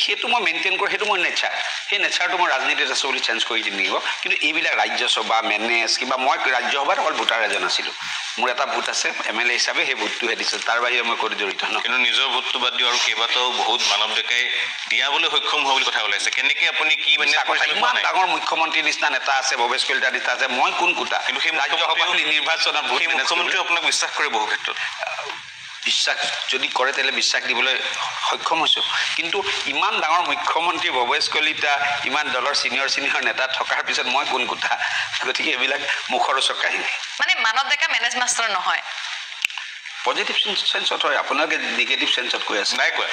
সেইটো মই মেইনটেইন কৰোঁ সেইটো মোৰ নেচাৰ সেই নেচাৰটো মই ৰাজনীতিত আছোঁ বুলি চেঞ্জ কৰি নিদিব কিন্তু এইবিলাক ৰাজ্যসভা মেনেজ কিবা মই ৰাজ্যসভাত অকল ভোটাৰ এজন আছিলোঁ মোৰ এটা ভোট আছে MLA হিচাপে সেই ভোটটোহে দিছিল তাৰ বাহিৰে মই কৰি জড়িত নহয় কিন্তু নিজৰ ভোটটো বাদ দিওঁ আৰু কেইবাটাও বহুত মানৱ ডেকাই দিয়াবলৈ সক্ষম হোৱা বুলি কথা ওলাইছে কেনেকৈ আপুনি কি মানে ইমান ডাঙৰ মুখ্যমন্ত্ৰীৰ নিচিনা নেতা আছে ভৱেশ কলিতা নেতা আছে মই কোন কোটা কিন্তু সেই ৰাজ্যসভা নিৰ্বাচনত ভোট মুখ্যমন্ত্ৰী আপোনাক বিশ্বাস কৰে বহু ক্ষেত্ৰত বিশ্বাস যদি কৰে তেতিয়াহ'লে বিশ্বাস দিবলৈ সক্ষম হৈছোঁ কিন্তু ইমান ডাঙৰ মুখ্যমন্ত্ৰী ভৱেশ কলিতা ইমান দলৰ ছিনিয়ৰ নেতা থকাৰ পিছত মই কোন কোঠা গতিকে এইবিলাক মুখৰ ওচৰ কাহিনী মানে মানৱ ডেকা মেনেজ মাষ্টাৰ নহয় পজিটিভ চেঞ্চত হয় আপোনালোকে নিগেটিভ চেঞ্চত কৈ আছে নাই কোৱা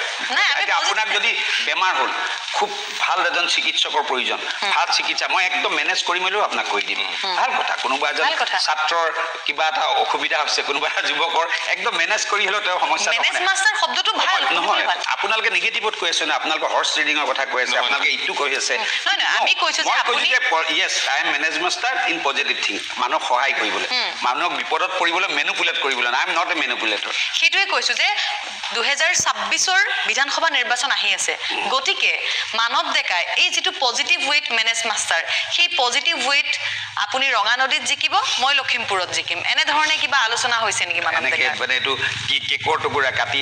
আপোনাক যদি বেমাৰ হ'ল খুব ভাল এজন চিকিৎসকৰ প্ৰয়োজন ভাল চিকিৎসা মই একদম মেনেজ কৰি মেলিও আপোনাক কৈ দিম ভাল কথা কোনোবা এজন ছাত্ৰৰ কিবা এটা অসুবিধা হৈছে কোনোবা এটা যুৱকৰ একদম মেনেজ কৰি হ'লেও তেওঁ সমস্যা মেনেজ মাষ্টাৰ শব্দটো ভাল নহয় আপোনালোকে নিগেটিভত কৈ আছে ন আপোনালোকে হৰ্চ ৰিডিঙৰ কথা কৈ আছে আপোনালোকে এইটো কৈ আছে আমি কৈছোঁ যে আপুনি yes I am manage master in positive thing মানুহক সহায় কৰিবলৈ মানুহক বিপদত পৰিবলৈ মেনুপুলেট কৰিবলৈ আই এম নট এ মেনুপুলেটৰ সেইটোৱে কৈছোঁ যে 2026ৰ বিধানসভা নিৰ্বাচন আহি আছে গতিকে মানৱ ডেকাই এই যিটো পজিটিভ ৱেট মেনেজ মাষ্টাৰ সেই পজিটিভ ৱেট আপুনি ৰঙা নদীত জিকিব মই লখিমপুৰত জিকিম এনেধৰণে কিবা আলোচনা হৈছে নেকি মানৱ ডেকাৰ মানে এইটো কি কেকৰ টুকুৰা কাটি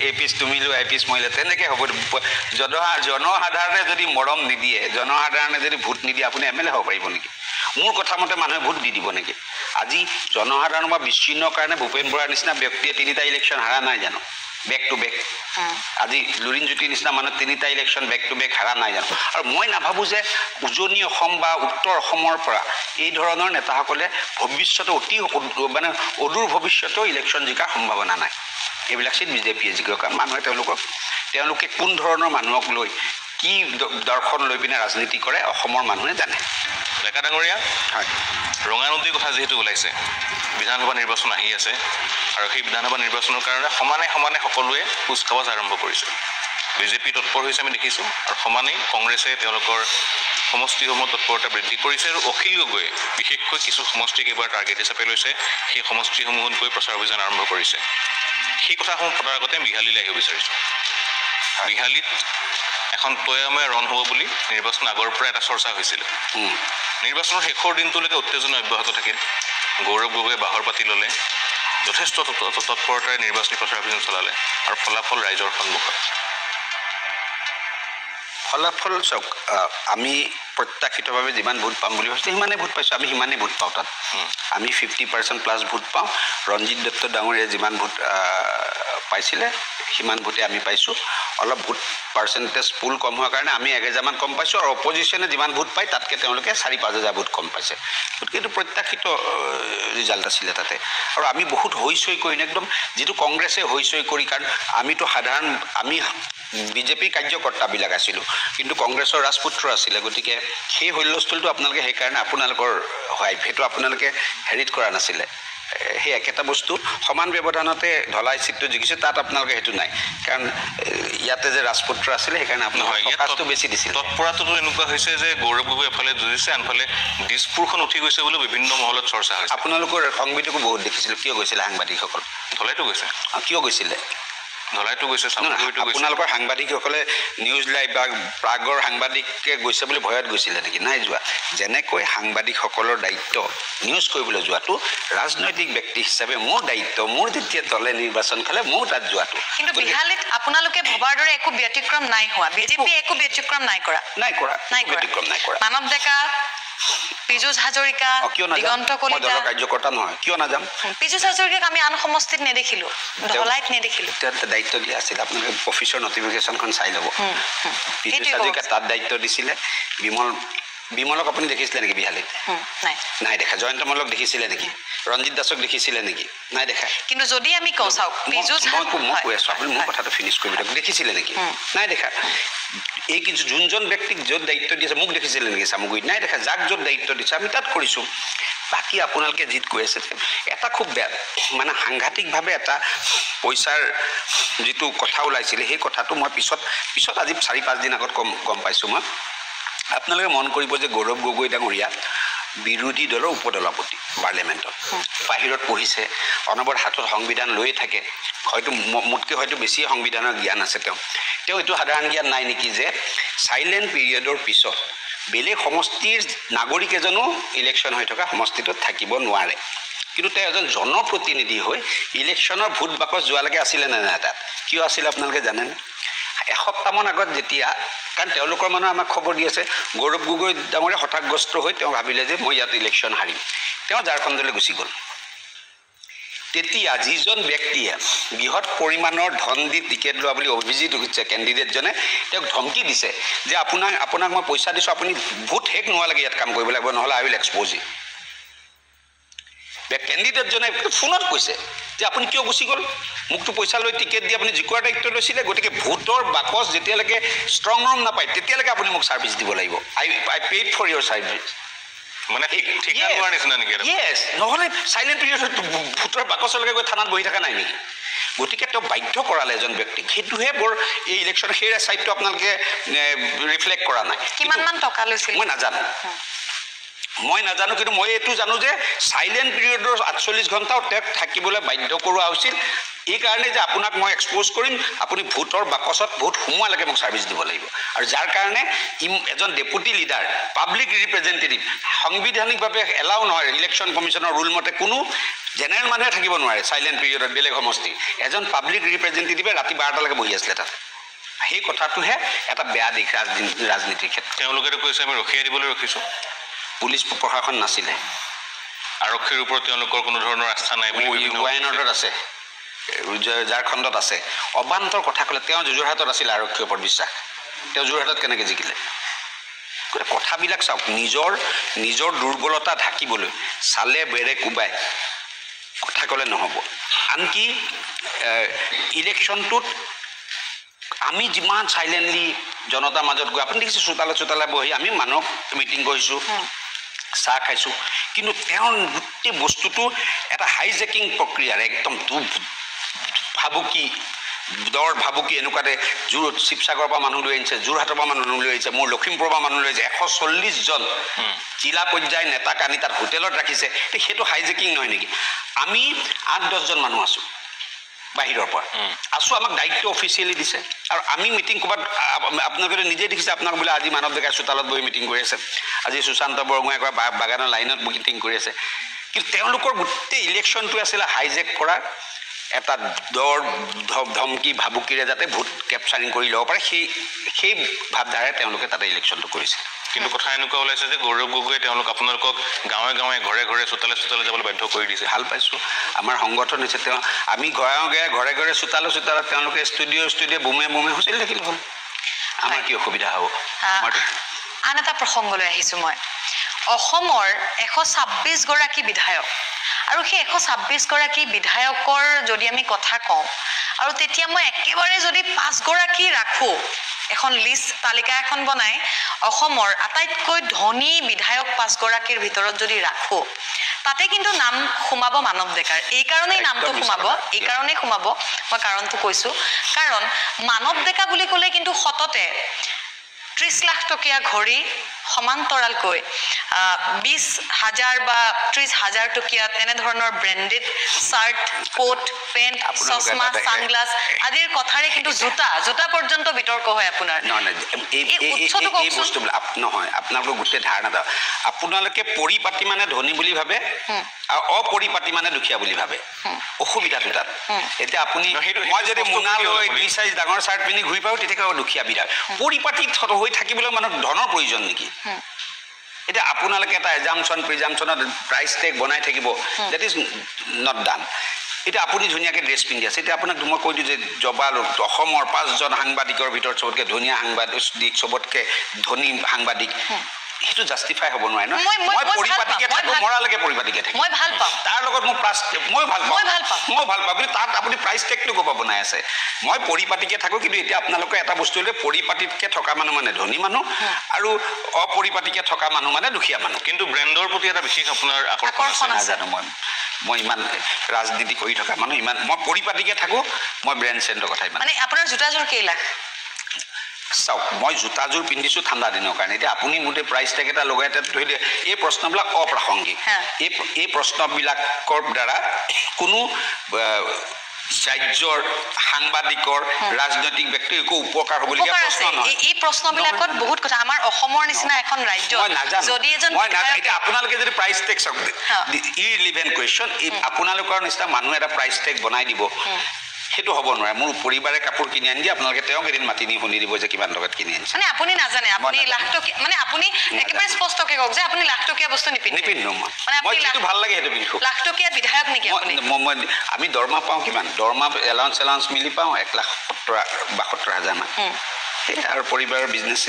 এই পিচ তুমি লোৱা এই পিচ মৰিলে তেনেকৈ হ'ব জনসাধাৰণে যদি মৰম নিদিয়ে জনসাধাৰণে যদি ভোট নিদিয়ে আপুনি MLA হ'ব পাৰিব নেকি মোৰ কথা মতে মানুহে ভোট দি দিব নেকি আজি জনসাধাৰণৰ বা বিচ্ছিন্নৰ কাৰণে ভূপেন বৰাৰ নিচিনা ব্যক্তিয়ে 3টা ইলেকশ্যন হাৰা নাই জানো বেক টু বেক আজি লুৰিণ জ্যোতিৰ নিচিনা মানুহ 3টা ইলেকশ্যন বেক টু বেক হাৰা নাই জানো আৰু মই নাভাবোঁ যে উজনি অসম বা উত্তৰ অসমৰ পৰা এই ধৰণৰ নেতাসকলে ভৱিষ্যতে মানে অদূৰ ভৱিষ্যতেও ইলেকশ্যন জিকাৰ সম্ভাৱনা নাই এইবিলাক চিট বিজেপিয়ে জিকিব কাৰণ মানুহে তেওঁলোকে কোন ধৰণৰ মানুহক লৈ কি দৰ্শন লৈ পিনে ৰাজনীতি কৰে অসমৰ মানুহে জানে ডেকা ডাঙৰীয়া হয় ৰঙা নদীৰ কথা যিহেতু ওলাইছে বিধানসভা নিৰ্বাচন আহি আছে আৰু সেই বিধানসভা নিৰ্বাচনৰ কাৰণে সমানে সকলোৱে কুচকাৱাজ আৰম্ভ কৰিছে বিজেপি তৎপৰ হৈছে আমি দেখিছোঁ আৰু সমানেই কংগ্ৰেছে তেওঁলোকৰ সমষ্টিসমূহ তৎপৰতা বৃদ্ধি কৰিছে আৰু অখিল গগৈয়ে বিশেষকৈ কিছু সমষ্টিক এইবাৰ টাৰ্গেট হিচাপে লৈছে সেই সমষ্টিসমূহত গৈ প্ৰচাৰ অভিযান আৰম্ভ কৰিছে সেই কথাসমূহ পতাৰ আগতে বিহালীলৈ আহিব বিচাৰিছোঁ বিহালীত এখন তৈয়াময় ৰণ হ'ব বুলি নিৰ্বাচন আগৰ পৰা এটা চৰ্চা হৈছিল নিৰ্বাচনৰ শেষৰ দিনটোলৈকে উত্তেজনা অব্যাহত থাকিল গৌৰৱ গগৈয়ে বাহৰ পাতি ল'লে যথেষ্ট তৎপৰতাৰে নিৰ্বাচনী প্ৰচাৰ অভিযান চলালে আৰু ফলাফল ৰাইজৰ সন্মুখত ফলাফল চাওক আমি প্ৰত্যাশিতভাৱে যিমান ভোট পাম বুলি ভাবিছোঁ সিমানেই ভোট পাইছোঁ আমি সিমানেই ভোট পাওঁ তাত আমি 50% প্লাছ ভোট পাওঁ ৰঞ্জিত দত্ত ডাঙৰীয়াই যিমান ভোট পাইছিলে সিমান ভোটে আমি পাইছোঁ অলপ ভোট পাৰ্চেণ্টেজ পুল কম হোৱাৰ কাৰণে আমি 1000মান কম পাইছোঁ আৰু অপজিশ্যনে যিমান ভোট পায় তাতকৈ তেওঁলোকে 4-5 ভোট কম পাইছে গতিকে এইটো প্ৰত্যাশিত ৰিজাল্ট আছিলে তাতে আৰু আমি বহুত হৈচৈ কৰি একদম যিটো কংগ্ৰেছে হৈচৈ কৰি কাৰণ আমিতো আমি বিজেপি কাৰ্যকৰ্তাবিলাক আছিলোঁ কিন্তু কংগ্ৰেছৰ ৰাজপুত্ৰ আছিলে গতিকে সেই হুলস্থুলটো আপোনালোকে সেইকাৰণে আপোনালোকৰ হয় সেইটো আপোনালোকে হেৰিত কৰা নাছিলে সেই একেটা বস্তু সমান ব্যৱধানতে ঢলাই চিটটো জিকিছে তাত আপোনালোকে সেইটো নাই কাৰণ ইয়াতে যে ৰাজপুত্ৰ আছিলে সেইকাৰণে আপোনালোকে বেছি দিছিল তৎপৰতাটো এনেকুৱা হৈছে যে গৌৰৱ গগৈ এফালে যুঁজিছে আনফালে দিছপুৰখন উঠি গৈছে বুলি বিভিন্ন মহলত চৰ্চা হৈছে আপোনালোকৰ সংবিধানকো বহুত দেখিছিলোঁ কিয় গৈছিলে সাংবাদিকসকল ঢলাইতো গৈছে কিয় গৈছিলে ঢলাইতো গৈছে আপোনালোকৰ সাংবাদিকসকলে নিউজ লাইভ বা প্ৰাগৰ সাংবাদিকে গৈছে বুলি ভয়ত গৈছিলে নেকি নাই যোৱা যেনেকৈ সাংবাদিকসকলৰ দায়িত্ব নিউজ কৰিবলৈ যোৱাটো ৰাজনৈতিক ব্যক্তি হিচাপে মোৰ দায়িত্ব মোৰ যেতিয়া দলে নিৰ্বাচন খেলে মোৰ তাত যোৱাটো কিন্তু বিহালীত আপোনালোকে ভবাৰ দৰে একো ব্যতিক্ৰম নাই হোৱা বিজেপিয়ে একো ব্যতিক্ৰম নাই কৰা ব্যতিক্ৰম নাই কৰা মানৱ ডেকা পীযুষ হাজৰিকা, কিয় নাযাম? দিগন্ত মই কলিতা, দলৰ কাৰ্যকৰ্তা নহয়, কিয় নাযাম? পীযুষ হাজৰিকাক আমি আন সমষ্টিত নেদেখিলো, ধলাইত নেদেখিলো। দায়িত্ব দিয়া আছিল, আপোনালোকে অফিচৰ নটিফিকেশ্যনখন চাই ল'ব। পীযুষ হাজৰিকা তাত দায়িত্ব দিছিলে। বিমলক আপুনি দেখিছিলে নেকি বিহালীত? নাই দেখা। জয়ন্ত মল্লক দেখিছিলে নেকি? ৰঞ্জিত দাসক দেখিছিলে নেকি? নাই দেখা। কিন্তু যদি আমি কওঁ চাওক পীযুষ মই কৈ আছো, আপুনি মোৰ কথাটো ফিনিছ কৰি দিয়ক। দেখিছিলে নেকি? নাই দেখা। এই কিছু যোনজন ব্যক্তিক য'ত দায়িত্ব দিছে মোক দেখিছিলে নেকি চামগুৰিত? নাই দেখা। যাক য'ত দায়িত্ব দিছে আমি তাত কৰিছোঁ। বাকী আপোনালোকে যিত কৈ আছে এটা খুব বেয়া মানে সাংঘাতিকভাৱে এটা পইচাৰ যিটো কথা ওলাইছিলে সেই কথাটো মই পিছত আজি 4-5 দিন আগত গম পাইছোঁ। মই আপোনালোকে মন কৰিব যে গৌৰৱ গগৈ ডাঙৰীয়া বিৰোধী দলৰ উপদলাপতি পাৰ্লিয়ামেণ্টত, বাহিৰত পঢ়িছে, অনবৰত হাতত সংবিধান লৈয়ে থাকে, হয়তো মোতকৈ হয়তো বেছি সংবিধানৰ জ্ঞান আছে। তেওঁ এইটো সাধাৰণ জ্ঞান নাই নেকি যে চাইলেণ্ট পিৰিয়ডৰ পিছত বেলেগ সমষ্টিৰ নাগৰিক এজনো ইলেকশ্যন হৈ থকা সমষ্টিটোত থাকিব নোৱাৰে। কিন্তু তেওঁ এজন জনপ্ৰতিনিধি হৈ ইলেকশ্যনৰ ভোট বাকচ যোৱালৈকে আছিলে নে নাই তাত? কিয় আছিলে আপোনালোকে জানেনে? এসপ্তাহমান আগত যেতিয়া, কাৰণ তেওঁলোকৰ মানুহে আমাক খবৰ দি আছে গৌৰৱ গগৈ ডাঙৰীয়া হতাশগ্ৰস্ত হৈ তেওঁ ভাবিলে যে মই ইয়াত ইলেকশ্যন হাৰিম, তেওঁ ঝাৰখণ্ডলৈ গুচি গ'ল। তেতিয়া যিজন ব্যক্তিয়ে বৃহৎ পৰিমাণৰ ধন দি টিকেট লোৱা বুলি অভিজিত হৈছে কেণ্ডিডেটজনে, তেওঁক ধমকি দিছে যে আপোনাক মই পইচা দিছোঁ, আপুনি ভোট শেষ নোহোৱালৈকে ইয়াত কাম কৰিব লাগিব, নহ'লে আই উইল এক্সপ'জ ইউ। কেণ্ডিডেটজনে ফোনত কৈছে যে আপুনি কিয় গুচি গ'ল, মোকতো পইচা লৈ টিকেট দি আপুনি জিকোৱাৰ দায়িত্ব লৈছিলে, গতিকে ভোটৰ বাকচ যেতিয়ালৈকে ষ্ট্ৰং ৰুম নাপায় তেতিয়ালৈকে আপুনি মোক ছাৰ্ভিচ দিব লাগিব। আই পেইড ফৰ ইয়ৰ ছাৰ্ভিচ। মানে ঠিকা লোৱাৰ নিচিনা নেকি? য়েছ, নহ'লে চাইলেণ্ট পিৰিয়ডত ভোটৰ বাকচলৈকে গৈ থানাত বহি থকা নাই নেকি? গতিকে তেওঁ বাধ্য কৰালে এজন ব্যক্তিক। সেইটোহে বৰ এই ইলেকশ্যন সেই চাইডটো আপোনালোকে ৰিফ্লেক্ট কৰা নাই। কিমানমান টকা লৈছিল মই নাজানো, কিন্তু মই এইটো জানো যে চাইলেণ্ট পিৰিয়ডৰ 48 ঘণ্টাও তেওঁক থাকিবলৈ বাধ্য কৰোৱা হৈছিল এইকাৰণে যে আপোনাক মই এক্সপ'জ কৰিম, আপুনি ভোটৰ বাকচত ভোট সোমোৱালৈকে মোক ছাৰ্ভিচ দিব লাগিব। আৰু যাৰ কাৰণে এজন ডেপুটি লিডাৰ, পাব্লিক ৰিপ্ৰেজেণ্টেটিভ, সাংবিধানিকভাৱে এলাও নহয়, ইলেকশ্যন কমিশ্যনৰ ৰুল মতে কোনো জেনেৰেল মানুহে থাকিব নোৱাৰে চাইলেণ্ট পিৰিয়ডত বেলেগ সমষ্টি। এজন পাব্লিক ৰিপ্ৰেজেণ্টেটিভে ৰাতি 12টালৈকে বহি আছিলে তাত। সেই কথাটোহে এটা বেয়া দিশ ৰাজনীতিৰ ক্ষেত্ৰত। তেওঁলোকেতো কৈছে আমি ৰখিয়াই দিবলৈ ৰখিছোঁ। পুলিচ প্ৰশাসন নাছিলে, আৰক্ষীৰ ওপৰত তেওঁলোকৰ কোনো ধৰণৰ আস্থা নাই বুলি ৱায়ানাডত আছে, ঝাৰখণ্ডত আছে। অবান্তৰ কথা ক'লে। তেওঁ যোৰহাটত আছিলে আৰক্ষীৰ ওপৰত বিশ্বাস, তেওঁ যোৰহাটত কেনেকৈ জিকিলে? গতিকে কথাবিলাক চাওক, নিজৰ দুৰ্বলতা ঢাকিবলৈ চালে বেৰে কোবাই কথা ক'লে নহ'ব। আনকি ইলেকশ্যনটোত আমি যিমান চাইলেণ্টলি জনতাৰ মাজত গৈ, আপুনি দেখিছে চোতালে বহি আমি মানুহক মিটিং কৰিছোঁ, চাহ খাইছোঁ, কিন্তু তেওঁৰ গোটেই বস্তুটো এটা হাইজেকিং প্ৰক্ৰিয়াৰ একদম ভাবুকি এনেকুৱাতে শিৱসাগৰৰ পৰা মানুহ লৈ আহিছে, যোৰহাটৰ পৰা মানুহ লৈ আহিছে, মোৰ লখিমপুৰৰ পৰা মানুহ লৈ আহিছে, 140জন জিলা পৰ্যায়ৰ নেতাক আনি তাত হোটেলত ৰাখিছে। সেইটো হাইজেকিং নহয় নেকি? আমি 8-10জন মানুহ আছোঁ বাহিৰৰ পৰা আছোঁ, আমাক দায়িত্ব অফিচিয়েলি দিছে। আৰু আমি মিটিং ক'ৰবাত আপোনালোকে নিজে দেখিছে, আপোনাক বোলে আজি মানৱ ডেকাৰ চোতালত বহি মিটিং কৰি আছে, আজি সুশান্ত বৰগোহাঁই বাগানৰ লাইনত মিটিং কৰি আছে। কিন্তু তেওঁলোকৰ গোটেই ইলেকশ্যনটো আছিলে হাইজেক কৰা এটা দৰ ধমকি ভাবুকিৰে যাতে ভোট কেপচাৰিং কৰি ল'ব পাৰে, সেই ভাৱধাৰাৰে তেওঁলোকে তাতে ইলেকশ্যনটো কৰিছে। কিন্তু কথা এনেকুৱা ওলাইছে যে গৌৰৱ গগৈয়ে আপোনালোকক গাঁৱে ঘৰে চোতালে যাবলৈ বাধ্য কৰি দিছে। ভাল পাইছোঁ, আমাৰ সংগঠন হৈছে তেওঁ, আমি ঘৰে চোতালে তেওঁলোকে ষ্টুডিঅ' বুমে হুঁচৰি থাকিলে হ'ল, আমাৰ কি অসুবিধা হ'ব? আন এটা প্ৰসংগলৈ আহিছোঁ মই। অসমৰ 126গৰাকী বিধায়ক, আৰু সেই 126গৰাকী বিধায়কৰ যদি আমি কথা কওঁ, আৰু তেতিয়া মই একেবাৰে যদি 5গৰাকী ৰাখোঁ, এখন লিষ্ট তালিকা এখন বনাই অসমৰ আটাইতকৈ ধনী বিধায়ক 5গৰাকীৰ ভিতৰত যদি ৰাখোঁ, তাতে কিন্তু নাম সোমাব মানৱ ডেকাৰ। এইকাৰণেই নামটো সোমাব, মই কাৰণটো কৈছোঁ, কাৰণ মানৱ ডেকা বুলি ক'লে কিন্তু সততে 30 লাখ টকীয়া ঘড়ী সমান্তৰালকৈ 20,000 বা 30,000 টকীয়া তেনেধৰণৰ ব্ৰেণ্ডেড চাৰ্ট, কোট, পেণ্ট, চশমা, ছানগ্লাছ আদিৰ কথাৰে কিন্তু জোতা পৰ্যন্ত বিতৰ্ক হয় আপোনাৰ। এই বস্তুবিলাক নহয়, আপোনালোকৰ গোটেই ধাৰণা আপোনালোকে পৰিপাতি মানে ধনী বুলি ভাবে আৰু অপৰিপাতি মানে দুখীয়া বুলি ভাবে। অসুবিধাটো তাত এতিয়া আপুনি মই যদি মোনা লৈ 2 সাইজ ডাঙৰ চাৰ্ট পিন্ধি ঘূৰি পাওঁ, তেতিয়া দুখীয়া বিধায়ক। পৰিপাতি হৈ থাকিবলৈ মানুহক ধনৰ প্ৰয়োজন নেকি? এতিয়া আপোনালোকে এটা এজামশ্যন প্ৰিজামশ্যনত প্ৰাইচ টেগ বনাই থাকিব ডেট ইজ নট ডান এতিয়া আপুনি ধুনীয়াকৈ ড্ৰেছ পিন্ধি আছে এতিয়া আপোনাক মই কৈ দিওঁ যে জবাল অসমৰ 5জন সাংবাদিকৰ ভিতৰত চবতকৈ ধুনীয়া সাংবাদিক চবতকৈ ধনী সাংবাদিক সেইটো জাষ্টিফাই হ'ব নোৱাৰে ন মই পৰিপাটিকে থাকোঁ মৰালৈকে পৰিপাটিকে থাকোঁ মই ভাল পাওঁ তাৰ লগত মোৰ মই ভাল পাওঁ কিন্তু তাত আপুনি প্ৰাইচ টেগটো ক'ব বনাই আছে মই পৰিপাটিকে থাকোঁ কিন্তু এতিয়া আপোনালোকে এটা বস্তু হ'লে পৰিপাটিতকৈ থকা মানুহ মানে ধনী মানুহ আৰু অপৰিপাটিকে থকা মানুহ মানে দুখীয়া মানুহ কিন্তু ব্ৰেণ্ডৰ প্ৰতি এটা বিশেষ আপোনাৰ আকৰ্ষণ আছে নাজানো মই ইমান ৰাজনীতি কৰি থকা মানুহ ইমান মই পৰিপাটিকে থাকোঁ মই ব্ৰেণ্ড চেণ্ডৰ কথা ইমান মানে আপোনাৰ জোতাযোৰ কেই লাখ চাওক মই জোতাযোৰ পিন্ধিছোঁ ঠাণ্ডা দিনৰ কাৰণে এতিয়া আপুনি মোতে প্ৰাইচ টেগ এটা লগাই তাত ধৰি দিয়ে এই প্ৰশ্নবিলাক অপ্ৰাসংগিক এই প্ৰশ্নবিলাকৰ দ্বাৰা কোনো ৰাজ্যৰ সাংবাদিকৰ ৰাজনৈতিক ব্যক্তিৰ একো উপকাৰ হ'বলগীয়া প্ৰশ্ন নহয় এই প্ৰশ্নবিলাকত বহুত কথা আমাৰ অসমৰ নিচিনা এখন ৰাজ্য যদি এজন এতিয়া আপোনালোকে যদি প্ৰাইচ টেগ চাওক ইৰৰিলেভেণ্ট কুৱেশ্যন আপোনালোকৰ নিচিনা মানুহ এটা প্ৰাইচ টেগ বনাই দিব সেইটো হ'ব নোৱাৰে মোৰ পৰিবাৰে কাপোৰ কিনি আনি দিয়ে আপোনালোকে তেওঁক এদিন মাতি নি শুনি দিব যে কিমান টকাত কিনি আনিছে মানে আপুনি নাজানে আপুনি লাখ টকীয়া মানে আপুনি একেবাৰে স্পষ্টকৈ কওক যে আপুনি লাখ টকীয়া বস্তু নিপিন্ধো মই যিটো ভাল লাগে সেইটো পিন্ধো লাখ টকীয়া বিধায়ক নেকি আপুনি আমি দৰমহা পাওঁ কিমান দৰমহা এলাউঞ্চ মিলি পাওঁ 1,72,000 মান আৰু পৰিবাৰৰ বিজনেছ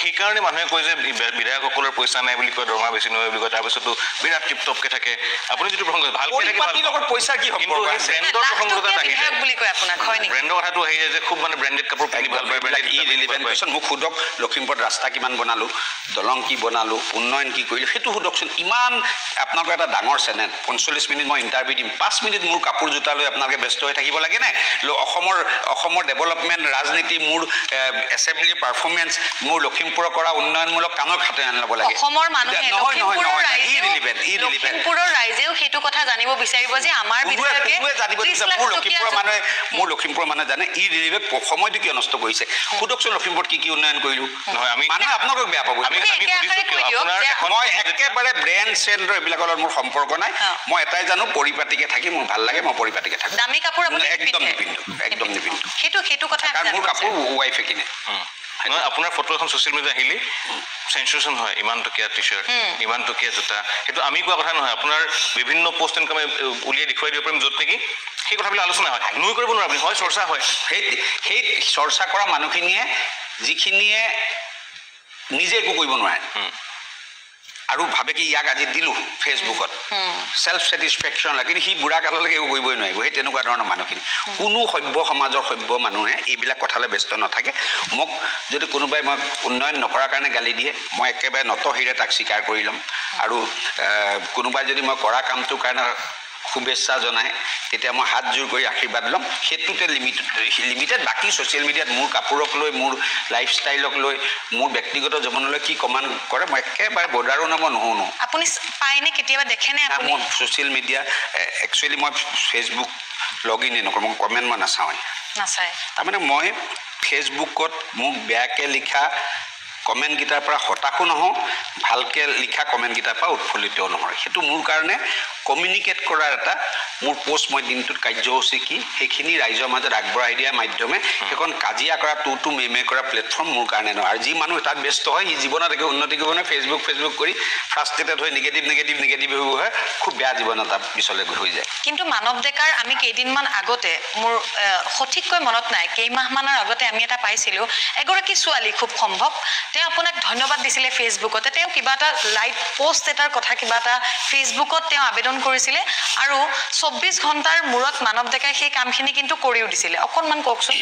সেইকাৰণে মানুহে কয় যে বিধায়কসকলৰ পইচা নাই বুলি কয় দৰমহা বেছি নহয় বুলি কয় তাৰপিছতো বিৰাট টিপটপকে থাকে আপুনি যিটো প্ৰসংগ ভালকৈ লগত পইচা কি হ'ব কিন্তু ব্ৰেণ্ডৰ প্ৰসংগতাত আহি যায় বুলি কয় আপোনাক হয় নেকি ব্ৰেণ্ডৰ কথাটো আহি যায় যে খুব মানে ব্ৰেণ্ডেড কাপোৰ পিন্ধি ভাল পায় ব্ৰেণ্ডেড ইৰৰিলেভেণ্ট কুৱেশ্যন মোক সোধক লখিমপুৰত ৰাস্তা কিমান বনালোঁ দলং কি বনালোঁ উন্নয়ন কি কৰিলোঁ সেইটো সোধকচোন ইমান আপোনালোকৰ এটা ডাঙৰ চেনেল 45 মিনিট মই ইণ্টাৰভিউ দিম 5 মিনিট মোৰ কাপোৰ জোতা লৈ আপোনালোকে ব্যস্ত হৈ থাকিব লাগেনে অসমৰ ডেভেলপমেণ্ট ৰাজনীতি মোৰ এছেম্বলি পাৰফৰ্মেঞ্চ মোৰ লখিমপুৰৰ কৰা উন্নয়নমূলক কামৰ খাতে আনি ল'ব লাগে অসমৰ মানুহে লখিমপুৰৰ ৰাইজেও সেইটো কথা জানিব বিচাৰিব যে আমাৰ বিধায়কে মোৰ লখিমপুৰৰ মানুহে জানে ইৰৰিলেভেণ্ট সময়টো কিয় নষ্ট কৰিছে সোধকচোন লখিমপুৰত কি কি উন্নয়ন কৰিলোঁ নহয় আমি মানুহে আপোনালোকক বেয়া পাব মই একেবাৰে ব্ৰেণ্ড চেণ্ডৰ এইবিলাকৰ লগত মোৰ সম্পৰ্ক নাই মই এটাই জানো পৰিপাটিকে থাকি মোৰ ভাল লাগে মই পৰিপাটিকে থাকোঁ দামী কাপোৰ একদম নিপিন্ধো সেইটো কথা কাৰণ মোৰ কাপোৰ ৱাইফে কিনে আপোনাৰ ফটো এখন ছ'চিয়েল মিডিয়াত আহিলে চেঞ্চুৰেশ্যন হয় ইমান টকীয়া টি চাৰ্ট ইমান টকীয়া জোতা সেইটো আমি কোৱা কথা নহয় আপোনাৰ বিভিন্ন পষ্ট ইনকামে উলিয়াই দেখুৱাই দিব পাৰিম য'ত নেকি সেই কথাবিলাক আলোচনা হয় নুই কৰিব নোৱাৰে আপুনি হয় চৰ্চা হয় সেই চৰ্চা কৰা মানুহখিনিয়ে যিখিনিয়ে নিজে একো কৰিব নোৱাৰে আৰু ভাবে কি ইয়াক আজি দিলোঁ ফেচবুকত চেল্ফ ছেটিছফেকশ্যন লাগে কিন্তু সি বুঢ়া কাললৈকে একো কৰিবই নোৱাৰিব সেই তেনেকুৱা ধৰণৰ মানুহখিনি কোনো সভ্য সমাজৰ সভ্য মানুহে এইবিলাক কথালৈ ব্যস্ত নাথাকে মোক যদি কোনোবাই মই উন্নয়ন নকৰাৰ কাৰণে গালি দিয়ে মই একেবাৰে নতশিৰে তাক স্বীকাৰ কৰি ল'ম আৰু কোনোবাই যদি মই কৰা কামটোৰ কাৰণে শুভেচ্ছা জনায় তেতিয়া মই হাত জোৰ কৰি আশীৰ্বাদ ল'ম সেইটোতে লিমিটেড বাকী ছ'চিয়েল মিডিয়াত মোৰ কাপোৰক লৈ মোৰ লাইফষ্টাইলক লৈ মোৰ ব্যক্তিগত জীৱনলৈ কি কমেণ্ট কৰে মই একেবাৰে বৰ্ডাৰো মই নুশুনো আপুনি পায়নে কেতিয়াবা দেখেনে আপুনি মোৰ ছ'চিয়েল মিডিয়া একচুৱেলি মই ফেচবুক লগ ইনে নকৰোঁ মই কমেণ্ট মই নাচাওঁৱেই তাৰমানে মই ফেচবুকত মোক বেয়াকৈ লিখা কমেণ্টকেইটাৰ পৰা হতাশো নহওঁ ভালকৈ লিখা কমেণ্টকেইটাৰ পৰা উৎফুল্লিতও নহয় সেইটো মোৰ কাৰণে কমিউনিকেট কৰাৰ এটা মোৰ পোষ্ট মই দিনটোত কাৰ্যসূচী কি সেইখিনি ৰাইজৰ মাজত আগবঢ়াই দিয়া মাধ্যমে সেইখন কাজিয়া কৰা টু মেমে কৰা প্লেটফৰ্ম মোৰ কাৰণে নহয় আৰু যি মানুহ তাত ব্যস্ত হয় সি জীৱনত একো উন্নতি কৰিব নহয় ফেচবুক কৰি ফ্ৰাষ্ট্ৰেটেড হৈ নিগেটিভ হৈ খুব বেয়া জীৱন এটা পিছলৈ হৈ যায় কিন্তু মানৱ ডেকাৰ আমি কেইদিনমান আগতে মোৰ সঠিককৈ মনত নাই কেইমাহমানৰ আগতে আমি এটা পাইছিলোঁ এগৰাকী ছোৱালী খুব সম্ভৱ তেওঁ আপোনাক ধন্যবাদ দিছিলে ফেচবুকতে তেওঁ কিবা এটা লাইভ পোষ্ট এটাৰ কথা কিবা এটা ফেচবুকত তেওঁ আবেদন কৰিছিলে আৰু 24 ঘণ্টাৰ মূৰত মানৱ ডেকাই সেই কামখিনি কিন্তু কৰিও দিছিলে অকণমান কওকচোন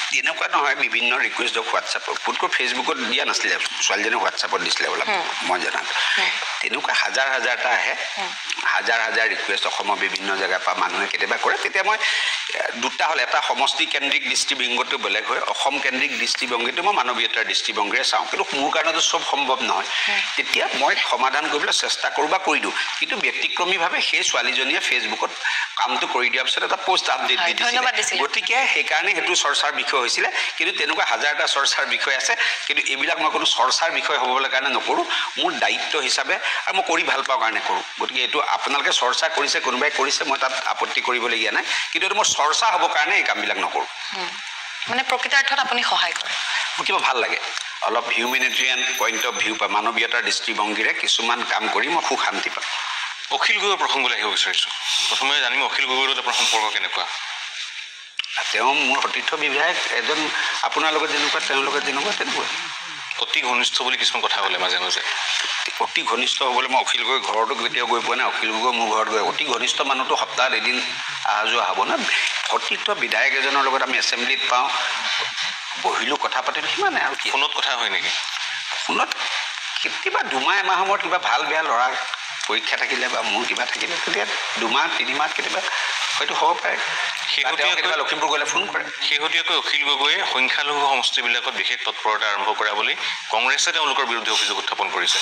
তেনেকুৱা নহয় বিভিন্ন ৰিকুৱেষ্ট দিয়ক হোৱাটছআপত পুটকৈ ফেচবুকত দিয়া নাছিলে ছোৱালীজনী হোৱাটছআপত দিছিলে বোলা মই জনাত তেনেকুৱা হাজাৰটা আহে হাজাৰ ৰিকুৱেষ্ট অসমৰ বিভিন্ন জেগাৰ পৰা মানুহে কেতিয়াবা কৰে তেতিয়া মই দুটা হ'ল এটা সমষ্টি কেন্দ্ৰিক দৃষ্টিভংগীটো বেলেগ হয় অসম কেন্দ্ৰিক দৃষ্টিভংগীটো মই মানৱীয়তাৰ দৃষ্টিভংগীৰে চাওঁ কিন্তু মোৰ কাৰণেতো চব সম্ভৱ নহয় তেতিয়া মই সমাধান কৰিবলৈ চেষ্টা কৰোঁ বা কৰি দিওঁ কিন্তু ব্যতিক্ৰমীভাৱে সেই ছোৱালীজনীয়ে ফেচবুকত কামটো কৰি দিয়াৰ পিছত এটা পোষ্ট আপডেট দি দিছিলে গতিকে সেইকাৰণে সেইটো চৰ্চাৰ বিষয় হৈছিলে কিন্তু তেনেকুৱা হাজাৰটা চৰ্চাৰ বিষয় আছে কিন্তু এইবিলাক মই কোনো চৰ্চাৰ বিষয় হ'বলৈ কাৰণে নকৰোঁ মোৰ দায়িত্ব হিচাপে আৰু মই কৰি ভাল পাওঁ কাৰণে কৰোঁ গতিকে এইটো আপোনালোকে চৰ্চা কৰিছে কোনোবাই কৰিছে মই তাত আপত্তি কৰিবলগীয়া নাই কিন্তু এইটো মোৰ চৰ্চা হ'বৰ কাৰণে এই কামবিলাক নকৰোঁ মানে প্ৰকৃতাৰ্থত আপুনি সহায় কৰে মোৰ কিবা ভাল লাগে অলপ হিউমেনিটেৰিয়ান পইণ্ট অফ ভিউ পাই মানৱীয়তাৰ দৃষ্টিভংগীৰে কিছুমান কাম কৰি মই খুব শান্তি পাওঁ অখিল গগৈৰ প্ৰসংগলৈ আহিব বিচাৰিছোঁ প্ৰথমে জানিম অখিল গগৈৰ লগত আপোনাৰ সম্পৰ্ক কেনেকুৱা তেওঁ মোৰ সতীৰ্থ বিধায়ক এজন আপোনাৰ লগত যেনেকুৱা তেওঁৰ লগত যেনেকুৱা তেনেকুৱা অতি ঘনিষ্ঠ বুলি কিছুমান কথা ক'লে মাজে মাজে অতি ঘনিষ্ঠ হ'বলৈ মই অখিল গগৈ ঘৰতো কেতিয়াও গৈ পোৱা নাই অখিল গগৈ মোৰ ঘৰত গৈ অতি ঘনিষ্ঠ মানুহটো সপ্তাহত এদিন অহা যোৱা হ'ব না সতীৰ্থ বিধায়ক এজনৰ লগত আমি এছেম্বলিত পাওঁ বহিলোঁ কথা পাতিলোঁ সিমানে আৰু ফোনত কথা হয় নেকি ফোনত কেতিয়াবা দুমাহ এমাহ সময়ত কিবা ভাল বেয়া ল'ৰা পৰীক্ষা থাকিলে বা মোৰ কিবা থাকিলে তেতিয়া দুমাহ তিনিমাহ কেতিয়াবা হয়তো হ'ব পাৰে কেতিয়াবা লখিমপুৰ গ'লে ফোন কৰে শেহতীয়াকৈ অখিল গগৈয়ে সংখ্যালঘু সমষ্টিবিলাকত বিশেষ তৎপৰতা আৰম্ভ কৰা বুলি কংগ্ৰেছে তেওঁলোকৰ বিৰুদ্ধে অভিযোগ উত্থাপন কৰিছে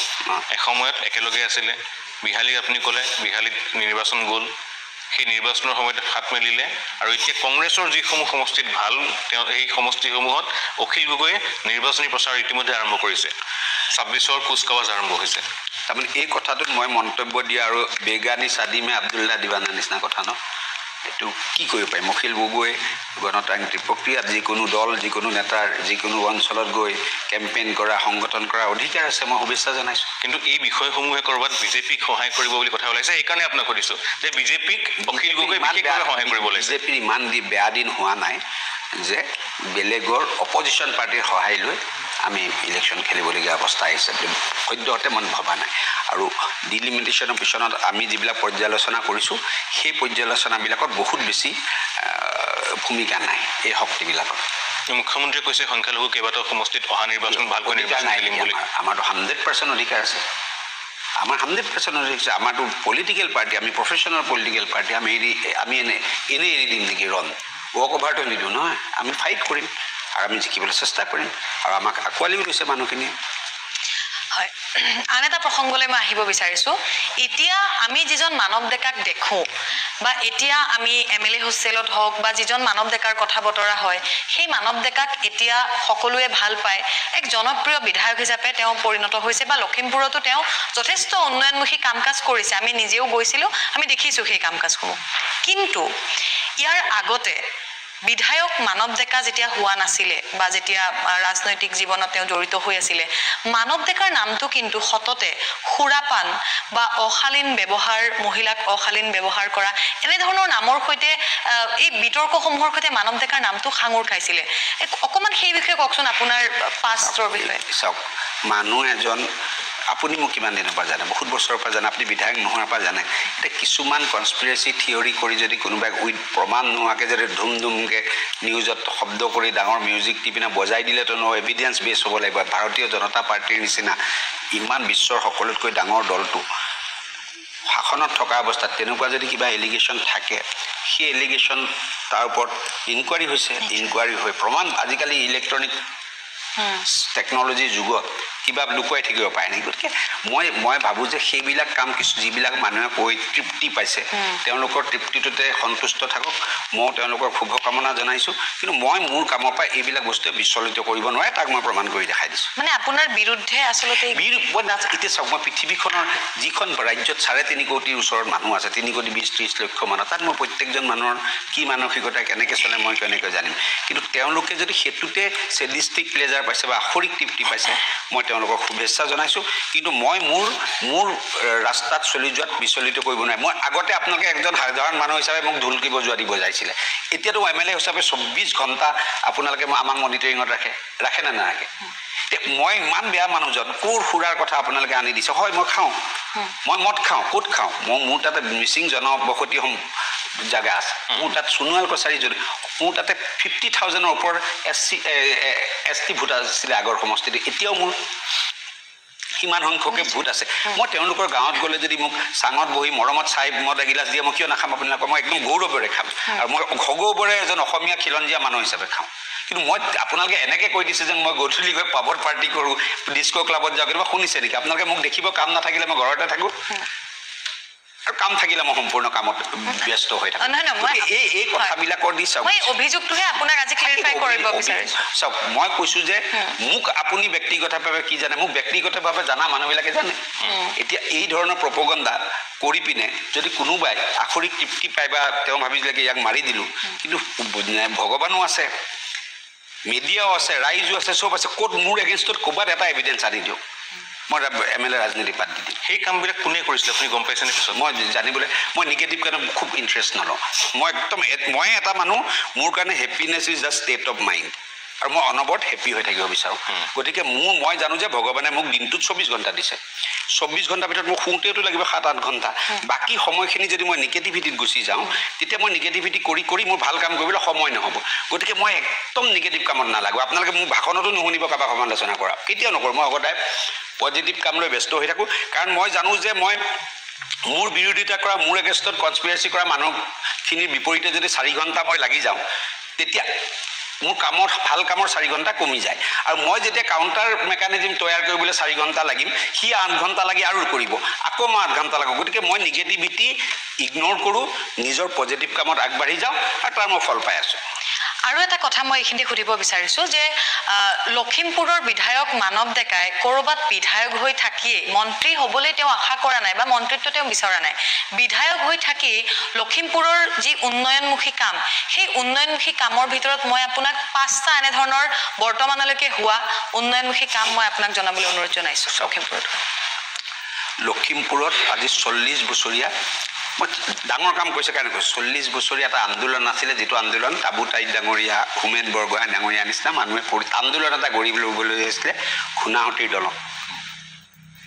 এসময়ত একেলগে আছিলে বিহালীক আপুনি ক'লে বিহালীত নিৰ্বাচন গ'ল সেই নিৰ্বাচনৰ সময়ত হাত মেলিলে আৰু এতিয়া কংগ্ৰেছৰ যিসমূহ সমষ্টিত ভাল তেওঁ সেই সমষ্টিসমূহত অখিল গগৈয়ে নিৰ্বাচনী প্ৰচাৰ ইতিমধ্যে আৰম্ভ কৰিছে ২৬ৰ কুচকাৱাজ আৰম্ভ হৈছে তাৰমানে এই কথাটোত মই মন্তব্য দিয়া আৰু বেগানী চাদিমে আব্দুল্লাহ দিৱানাৰ নিচিনা কথা ন এইটো কি কৰিব পাৰিম অখিল গগৈ গণতান্ত্ৰিক প্ৰক্ৰিয়াত যিকোনো দল যিকোনো নেতাৰ যিকোনো অঞ্চলত গৈ কেম্পেইন কৰা সংগঠন কৰা অধিকাৰ আছে মই শুভেচ্ছা জনাইছোঁ কিন্তু এই বিষয়সমূহে ক'ৰবাত বিজেপিক সহায় কৰিব বুলি কথা ওলাইছে সেইকাৰণে আপোনাক সুধিছোঁ যে বিজেপিক অখিল গগৈ বিশেষভাৱে সহায় কৰিব লাগিছে বিজেপিৰ ইমান বেয়া দিন হোৱা নাই যে বেলেগৰ অপজিশ্যন পাৰ্টিৰ সহায় লৈ আমি ইলেকশ্যন খেলিবলগীয়া অৱস্থা আহিছে বুলি সদ্যহতে মই ভবা নাই আৰু ডিলিমিটেশ্যনৰ পিছত আমি যিবিলাক পৰ্যালোচনা কৰিছোঁ সেই পৰ্যালোচনাবিলাকত বহুত বেছি ভূমিকা নাই এই শক্তিবিলাকৰ মুখ্যমন্ত্ৰীয়ে কৈছে সংখ্যালঘু কেইবাটাও সমষ্টিত অহা নিৰ্বাচন ভালকৈ নিৰ্বাচন খেলিম বুলি আমাৰতো 100% অধিকাৰ আছে আমাৰ 100% অধিকাৰ আছে আমাৰতো পলিটিকেল পাৰ্টি আমি প্ৰফেশ্যনেল পলিটিকেল পাৰ্টি আমি এনেই এৰি দিম নেকি ৰন ৱক অভাৰটো নিদিওঁ নহয় আমি ফাইট কৰিম আৰু আমি জিকিবলৈ চেষ্টা কৰিম আৰু আমাক আঁকোৱালিও লৈছে মানুহখিনিয়ে হয় আন এটা প্ৰসংগলৈ মই আহিব বিচাৰিছোঁ এতিয়া আমি যিজন মানৱ ডেকাক দেখোঁ বা এতিয়া আমি MLA হোষ্টেলত হওক বা যিজন মানৱ ডেকাৰ কথা বতৰা হয় সেই মানৱ ডেকাক এতিয়া সকলোৱে ভাল পায় এক জনপ্ৰিয় বিধায়ক হিচাপে তেওঁ পৰিণত হৈছে বা লখিমপুৰতো তেওঁ যথেষ্ট উন্নয়নমুখী কাম কাজ কৰিছে আমি নিজেও গৈছিলোঁ আমি দেখিছোঁ সেই কাম কাজসমূহ কিন্তু ইয়াৰ আগতে বিধায়ক মানৱ ডেকা যেতিয়া হোৱা নাছিলে বা যেতিয়া ৰাজনৈতিক জীৱনত তেওঁ জড়িত হৈ আছিলে মানৱ ডেকাৰ নামটো কিন্তু সততে খুৰাপান বা অশালীন ব্যৱহাৰ মহিলাক অশালীন ব্যৱহাৰ কৰা এনেধৰণৰ নামৰ সৈতে এই বিতৰ্কসমূহৰ সৈতে মানৱ ডেকাৰ নামটো সাঙুৰ খাইছিলে অকণমান সেই বিষয়ে কওকচোন আপোনাৰ পাষ্টৰ বিষয়ে চাওক মানুহ এজন আপুনি মোক কিমান দিনৰ পৰা জানে বহুত বছৰৰ পৰা জানে আপুনি বিধায়ক নোহোৱাৰ পৰা জানে এতিয়া কিছুমান কনস্পিৰেচি থিয়ৰী কৰি যদি কোনোবাই উইথ প্ৰমাণ নোহোৱাকৈ যদি ধুম ধুমকৈ নিউজত শব্দ কৰি ডাঙৰ মিউজিক দি পিনে বজাই দিলেতো ন এভিডেঞ্চ বেছ হ'ব লাগিব ভাৰতীয় জনতা পাৰ্টীৰ নিচিনা ইমান বিশ্বৰ সকলোতকৈ ডাঙৰ দলটো শাসনত থকা অৱস্থাত তেনেকুৱা যদি কিবা এলিগেশ্যন থাকে সেই এলিগেশ্যন তাৰ ওপৰত ইনকুৱাৰী হৈছে ইনকুৱাৰী হৈ প্ৰমাণ আজিকালি ইলেক্ট্ৰনিক টেকনলজিৰ যুগত কিবা লুকুৱাই থাকিব পাৰে নেকি গতিকে মই ভাবোঁ যে সেইবিলাক কাম কিছু যিবিলাক মানুহে কৈ তৃপ্তি পাইছে তেওঁলোকৰ তৃপ্তিটোতে সন্তুষ্ট থাকক মই তেওঁলোকৰ শুভকামনা জনাইছোঁ কিন্তু মই মোৰ কামৰ পৰা এইবিলাক বস্তুৱে বিচলিত কৰিব নোৱাৰে তাক মই প্ৰমাণ কৰি দেখাই দিছোঁ মানে আপোনাৰ বিৰুদ্ধে আচলতে এতিয়া চাওক মই পৃথিৱীখনৰ যিখন ৰাজ্যত 3.5 কোটিৰ ওচৰত মানুহ আছে 3 কোটি 20-30 লক্ষ মানুহ তাত মই প্ৰত্যেকজন মানুহৰ কি মানসিকতা কেনেকৈ চলে মই কেনেকৈ জানিম কিন্তু তেওঁলোকে যদি সেইটোতে চেডিষ্টিক প্লেজাৰ পাইছে বা আখৰিক তৃপ্তি পাইছে মই তেওঁলোকক শুভেচ্ছা জনাইছোঁ কিন্তু মই মোৰ ৰাস্তাত চলি যোৱাত বিচলিত কৰিব নোৱাৰে মই আগতে আপোনালোকে একজন সাধাৰণ মানুহ হিচাপে মোক ঢোলকি বজোৱা দিব যাইছিলে এতিয়াতো MLA হিচাপে 24 ঘণ্টা আপোনালোকে আমাক মনিটৰিঙত ৰাখে নে নাৰাখে মই ইমান বেয়া মানুহজন কোৰ সুৰাৰ কথা আপোনালোকে আনি দিছে হয় মই খাওঁ মই মদ খাওঁ ক'ত খাওঁ মোৰ তাতে মিচিং জনবসতি জাগা আছে মোৰ তাত সোণোৱাল কছাৰী যদি মোৰ তাতে 50,000ৰ ওপৰত ST ভোট আছিলে আগৰ সমষ্টিটো এতিয়াও মোৰ সিমান সংখ্যকে ভোট আছে মই তেওঁলোকৰ গাঁৱত গ'লে যদি মোক চাঙত বহি মৰমত চাই মদ এগিলাচ দিয়ে মই কিয় নাখাম আপোনালোকক মই একদম গৌৰৱেৰে খাম আৰু মই সগৌৰৱেৰে এজন অসমীয়া খিলঞ্জীয়া মানুহ হিচাপে খাওঁ কিন্তু মই আপোনালোকে এনেকৈ কৈ দিছে যে মই গধূলি গৈ পাবৰ পাৰ্টি কৰোঁ ডিস্কো ক্লাবত যাওঁ কেতিয়াবা শুনিছে নেকি আপোনালোকে মোক দেখিব কাম নাথাকিলে মই ঘৰতে থাকোঁ আৰু কাম থাকিলে মই সম্পূৰ্ণ কামত ব্যস্ত হৈ থাকোঁ এই কথাবিলাকৰ দি চাওক অভিযোগটোহে আপোনাক আজি ক্লিয়াৰিফাই কৰিব বিচাৰিছোঁ চাওক মই কৈছোঁ যে মোক আপুনি ব্যক্তিগতভাৱে কি জানে মোক ব্যক্তিগতভাৱে জানা মানুহবিলাকে জানে এতিয়া এই ধৰণৰ প্ৰপগণ্ডা কৰি পিনে যদি কোনোবাই আখৰিক তৃপ্তি পায় বা তেওঁ ভাবিছিলে ইয়াক মাৰি দিলোঁ কিন্তু ভগৱানো আছে মিডিয়াও আছে, ৰাইজো আছে, চব আছে। ক'ত মোৰ এগেইনষ্টত ক'ৰবাত এটা এভিডেঞ্চ আনি দিয়ক, মই MLA ৰাজনীতি বাদ দি দিম। সেই কামবিলাক কোনে কৰিছিলে আপুনি গম পাইছেনে পিছত? মই জানিবলৈ, মই নিগেটিভ কাৰণে খুব ইণ্টাৰেষ্ট নলওঁ। মই একদম মই এটা মানুহ, মোৰ কাৰণে happiness is the state of mind, আৰু মই অনবৰত হেপি হৈ থাকিব বিচাৰোঁ। গতিকে মই জানো যে ভগৱানে মোক দিনটোত 24 ঘণ্টা দিছে। 24 ঘণ্টাৰ ভিতৰত মোক শুওঁতেওতো লাগিব 7-8 ঘণ্টা। বাকী সময়খিনি যদি মই নিগেটিভিটিত গুচি যাওঁ, তেতিয়া মই নিগেটিভিটি কৰি কৰি মোৰ ভাল কাম কৰিবলৈ সময় নহ'ব। গতিকে মই একদম নিগেটিভ কামত নালাগো। আপোনালোকে মোৰ ভাষণতো নুশুনিব কাৰোবাক সমালোচনা কৰা, কেতিয়াও নকৰোঁ। মই সদায় পজিটিভ কাম লৈ ব্যস্ত হৈ থাকোঁ, কাৰণ মই জানো যে মই মোৰ বিৰোধিতা কৰা, মোৰ এগেইনষ্টত কনস্পিৰেচি কৰা মানুহখিনিৰ বিপৰীতে যদি 4 ঘণ্টা মই লাগি যাওঁ, তেতিয়া মোৰ কামৰ ভাল কামৰ 4 ঘণ্টা কমি যায়। আৰু মই যেতিয়া কাউণ্টাৰ মেকানিজিম তৈয়াৰ কৰিবলৈ 4 ঘণ্টা লাগিম, সি 8 ঘণ্টা লাগি আৰু কৰিব, আকৌ মই 8 ঘণ্টা লাগো। গতিকে মই নিগেটিভিটি ইগন'ৰ কৰোঁ, নিজৰ পজিটিভ কামত আগবাঢ়ি যাওঁ, আৰু তাৰ মই ফল পাই আছোঁ। আৰু এটা কথা মই এইখিনিতে সুধিব বিচাৰিছোঁ যে লখিমপুৰৰ বিধায়ক মানৱ ডেকাই ক'ৰবাত বিধায়ক হৈ থাকিয়েই মন্ত্ৰী হ'বলৈ তেওঁ আশা কৰা নাই বা মন্ত্ৰীত্ব তেওঁ বিচৰা নাই। বিধায়ক হৈ থাকি লখিমপুৰৰ যি উন্নয়নমুখী কাম, সেই উন্নয়নমুখী কামৰ ভিতৰত মই আপোনাক 5টা এনেধৰণৰ বৰ্তমানলৈকে হোৱা উন্নয়নমুখী কাম মই আপোনাক জনাবলৈ অনুৰোধ জনাইছোঁ। লখিমপুৰত আজি 40 বছৰীয়া, মই ডাঙৰ কাম কৰিছে কাৰণে কৈছোঁ, 40 বছৰীয়া এটা আন্দোলন আছিলে, যিটো আন্দোলন তাবু তাইত ডাঙৰীয়া, হোমেন বৰগোহাঁই ডাঙৰীয়া নিচিনা মানুহে আন্দোলন এটা গঢ়ি ল'বলৈ হৈছিলে। খুনাসতিৰ দলং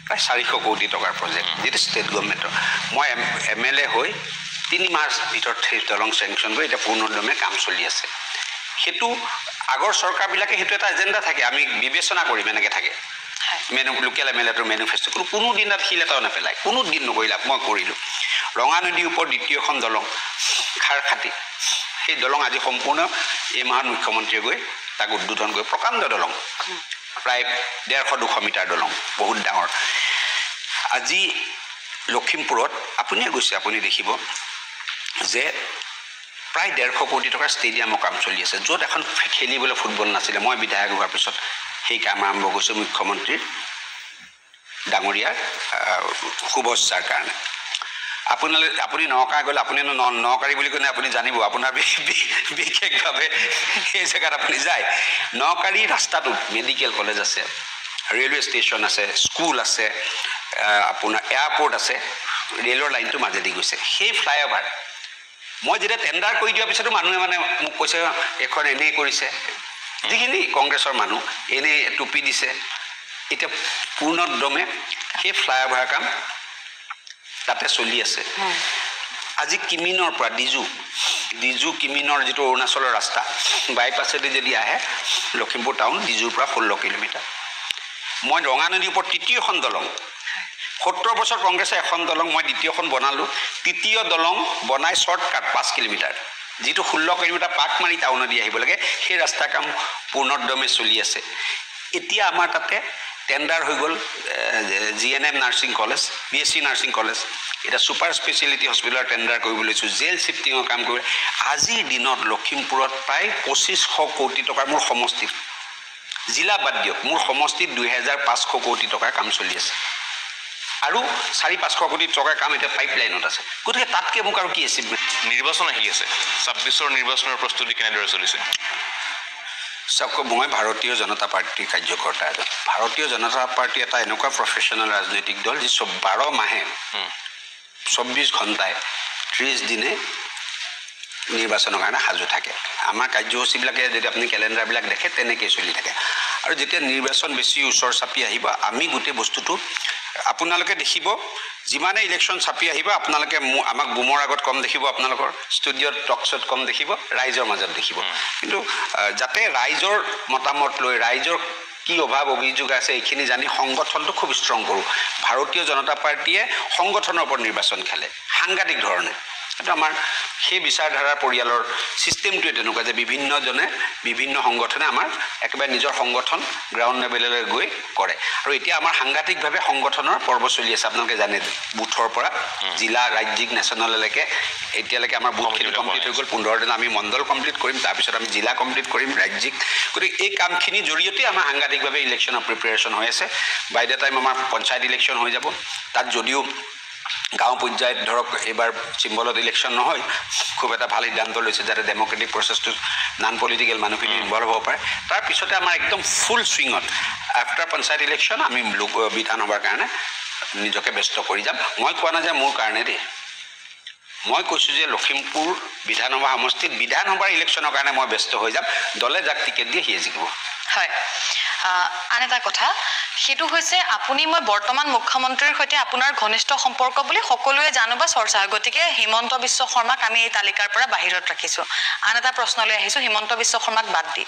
প্ৰায় 400 কোটি টকাৰ প্ৰজেক্ট, যিটো ষ্টেট গভৰ্ণমেণ্টৰ। মই MLA হৈ 3 মাহৰ ভিতৰত সেই দলং চেংচন কৰি এতিয়া পূৰ্ণোদ্যমে কাম চলি আছে। সেইটো আগৰ চৰকাৰবিলাকে সেইটো এটা এজেণ্ডা থাকে, আমি বিবেচনা কৰিম, এনেকৈ থাকে। লোকেল MLAটোৰ মেনিফেষ্টো কোনো দিনত শিল এটাও নেপেলায়, কোনো দিন নকৰিলা, মই কৰিলোঁ। ৰঙা নদীৰ ওপৰত দ্বিতীয়খন দলং খাৰখাতি, সেই দলং আজি সম্পূৰ্ণ এই মাহত মুখ্যমন্ত্ৰীয়ে গৈ তাক উদ্বোধন কৰি, প্ৰকাণ্ড দলং, প্ৰায় 150-200 মিটাৰ দলং, বহুত ডাঙৰ। আজি লখিমপুৰত আপুনিয়ে গৈছে, আপুনি দেখিব যে প্ৰায় 150 কোটি টকাৰ ষ্টেডিয়ামৰ কাম চলি আছে, য'ত এখন খেলিবলৈ ফুটবল নাছিলে। মই বিধায়ক হোৱাৰ পিছত সেই কাম আৰম্ভ কৰিছোঁ মুখ্যমন্ত্ৰীৰ ডাঙৰীয়াৰ শুভেচ্ছাৰ কাৰণে। আপুনি নকাই গ'লে, আপুনি নকাৰী বুলি ক'লে আপুনি জানিব, আপোনাৰ বিশেষভাৱে সেই জেগাত আপুনি যায়। নকাৰী ৰাস্তাটোত মেডিকেল কলেজ আছে, ৰেলৱে ষ্টেচন আছে, স্কুল আছে, আপোনাৰ এয়াৰপৰ্ট আছে, ৰেলৰ লাইনটো মাজেদি গৈছে। সেই ফ্লাইঅভাৰ মই যেতিয়া টেণ্ডাৰ কৰি দিয়াৰ পিছতো মানুহে মোক কৈছে এখন এনেই কৰিছে, যিখিনি কংগ্ৰেছৰ মানুহ এনেই টুপি দিছে। এতিয়া পূৰ্ণোদ্যমে সেই ফ্লাইঅভাৰ কাম তাতে চলি আছে। আজি কিমিনৰ পৰা ডিজু কিমিনৰ যিটো অৰুণাচলৰ ৰাস্তা, বাইপাছেদি যদি আহে লখিমপুৰ টাউন, ডিজুৰ পৰা 16 কিলোমিটাৰ। মই ৰঙা নদীৰ ওপৰত 3য়খন দলং, 70 বছৰ কংগ্ৰেছে এখন দলং, মই 2য়খন বনালোঁ। 3য় দলং বনাই শ্বৰ্টকাট 5 কিলোমিটাৰ, যিটো 16 কিলোমিটাৰ পাক মাৰি টাউনদি আহিব লাগে, সেই ৰাস্তা কাম পূৰ্ণোদ্যমে চলি আছে। এতিয়া আমাৰ তাতে টেণ্ডাৰ হৈ গ'ল GNM nursing college, BSc nursing college, এতিয়া ছুপাৰ স্পেচিয়েলিটি হস্পিটেলৰ টেণ্ডাৰ কৰিব লৈছোঁ, জেল শ্বিফটিঙৰ কাম কৰিব। আজিৰ দিনত লখিমপুৰত প্ৰায় 2500 কোটি টকাৰ, মোৰ সমষ্টিত, জিলা বাদ দিয়ক, মোৰ সমষ্টিত 2500 কোটি টকাৰ কাম চলি আছে, আৰু 400-500 কোটি টকাৰ কাম এতিয়া পাইপলাইনত আছে। গতিকে তাতকৈ মোক আৰু কি এচিভমেণ্ট? নিৰ্বাচন আহি আছে, 26ৰ নিৰ্বাচনৰ প্ৰস্তুতি কেনেদৰে চলিছে? চাওক, মই ভাৰতীয় জনতা পাৰ্টীৰ কাৰ্যকৰ্তা এজন। ভাৰতীয় জনতা পাৰ্টী এটা এনেকুৱা প্ৰফেশ্যনেল ৰাজনৈতিক দল যি 12 মাহে 24 ঘণ্টাই 30 দিনে নিৰ্বাচনৰ কাৰণে সাজু থাকে। আমাৰ কাৰ্যসূচীবিলাকে যদি আপুনি কেলেণ্ডাৰবিলাক দেখে তেনেকৈয়ে চলি থাকে। আৰু যেতিয়া নিৰ্বাচন বেছি ওচৰ চাপি আহিব, আমি গোটেই বস্তুটো আপোনালোকে দেখিব, যিমানে ইলেকশ্যন চাপি আহিব আপোনালোকে আমাক বুমৰ আগত কম দেখিব, আপোনালোকৰ ষ্টুডিঅ'ত টকশ্ব'ত কম দেখিব, ৰাইজৰ মাজত দেখিব। কিন্তু যাতে ৰাইজৰ মতামত লৈ, ৰাইজৰ কি অভাৱ অভিযোগ আছে এইখিনি জানি সংগঠনটো খুব ষ্ট্ৰং কৰোঁ। ভাৰতীয় জনতা পাৰ্টীয়ে সংগঠনৰ ওপৰত নিৰ্বাচন খেলে সাংঘাতিক ধৰণে। এইটো আমাৰ সেই বিচাৰধাৰাৰ পৰিয়ালৰ ছিষ্টেমটোৱে তেনেকুৱা যে বিভিন্নজনে বিভিন্ন সংগঠনে আমাৰ একেবাৰে নিজৰ সংগঠন গ্ৰাউণ্ড লেভেললৈ গৈ কৰে। আৰু এতিয়া আমাৰ সাংঘাতিকভাৱে সংগঠনৰ পৰ্ব চলি আছে, আপোনালোকে জানে, বুথৰ পৰা জিলা, ৰাজ্যিক, নেশ্যনেললৈকে এতিয়ালৈকে আমাৰ বুথখিনি কমপ্লিট হৈ গ'ল। 15 দিন আমি মণ্ডল কমপ্লিট কৰিম, তাৰপিছত আমি জিলা কমপ্লিট কৰিম, ৰাজ্যিক। গতিকে এই কামখিনিৰ জৰিয়তে আমাৰ সাংঘাতিকভাৱে ইলেকশ্যনৰ প্ৰিপেৰেশ্যন হৈ আছে। বাই দ্য টাইম আমাৰ পঞ্চায়ত ইলেকশ্যন হৈ যাব। তাত যদিও গাঁও পৰ্যায়ত ধৰক এইবাৰ চিম্বলত ইলেকশ্যন নহয় খুব এটা ভাল সিদ্ধান্ত লৈছে যাতে ডেম'ক্ৰেটিক প্ৰচেছটো নন পলিটিকেল মানুহখিনি ইনভলভ হ'ব পাৰে তাৰপিছতে আমাৰ একদম ফুল ছুইঙত আফটাৰ পঞ্চায়ত ইলেকশ্যন আমি বিধানসভাৰ কাৰণে নিজকে ব্যস্ত কৰি যাম মই কোৱা নাই যে মোৰ কাৰণে দেই মই কৈছোঁ যে লখিমপুৰ বিধানসভা সমষ্টিত বিধানসভাৰ ইলেকশ্যনৰ কাৰণে মই ব্যস্ত হৈ যাম দলে যাক টিকেট দিয়ে সিয়ে জিকিব হয় আন এটা কথা সেইটো হৈছে আপুনি মই বৰ্তমান মুখ্যমন্ত্ৰীৰ সৈতে আপোনাৰ ঘনিষ্ঠ সম্পৰ্ক বুলি সকলোৱে জানো বা চৰ্চা হয় গতিকে হিমন্ত বিশ্ব শৰ্মাক আমি এই তালিকাৰ পৰা বাহিৰত ৰাখিছোঁ আন এটা প্ৰশ্নলৈ আহিছোঁ হিমন্ত বিশ্ব শৰ্মাক বাদ দি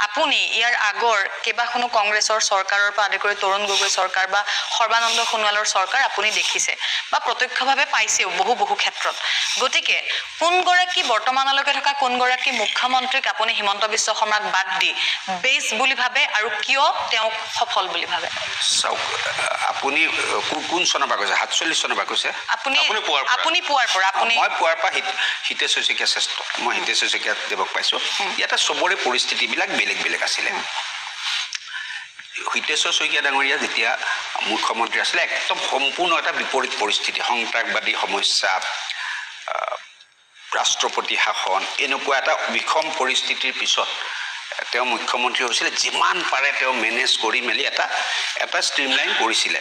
আপুনি ইয়াৰ আগৰ কেইবাখনো কংগ্ৰেছৰ চৰকাৰৰ পৰা আদি কৰি তৰুণ গগৈ চৰকাৰ বা সৰ্বানন্দ সোণোৱালৰ চৰকাৰ আপুনি দেখিছে বা প্ৰত্যক্ষভাৱে পাইছেও বহু ক্ষেত্ৰত গতিকে কোনগৰাকী বৰ্তমানলৈকে থকা কোনগৰাকী মুখ্যমন্ত্ৰীক আপুনি হিমন্ত বিশ্ব শৰ্মাক বাদ দি বেছ বুলি ভাবে আৰু কিয় তেওঁক সফল বুলি ভাবে চাওক আপুনি কোন চনৰ পৰা কৈছে 47 চনৰ পৰা কৈছে আপুনি পুৱাৰ পৰা আপুনি মই পুৱাৰ পৰা হিতেশ শইকীয়া শ্ৰেষ্ঠ মই হিতেশ শইকীয়া দেৱক পাইছোঁ ইয়াতে চবৰে পৰিস্থিতিবিলাক বেলেগ বেলেগ আছিলে হিতেশ শইকীয়া ডাঙৰীয়া যেতিয়া মুখ্যমন্ত্ৰী আছিলে একদম সম্পূৰ্ণ এটা বিপৰীত পৰিস্থিতি সন্ত্ৰাসবাদী সমস্যা ৰাষ্ট্ৰপতি শাসন এনেকুৱা এটা বিষম পৰিস্থিতিৰ পিছত তেওঁ মুখ্যমন্ত্ৰী হৈছিলে যিমান পাৰে তেওঁ মেনেজ কৰি মেলি এটা ষ্ট্ৰীমলাইন কৰিছিলে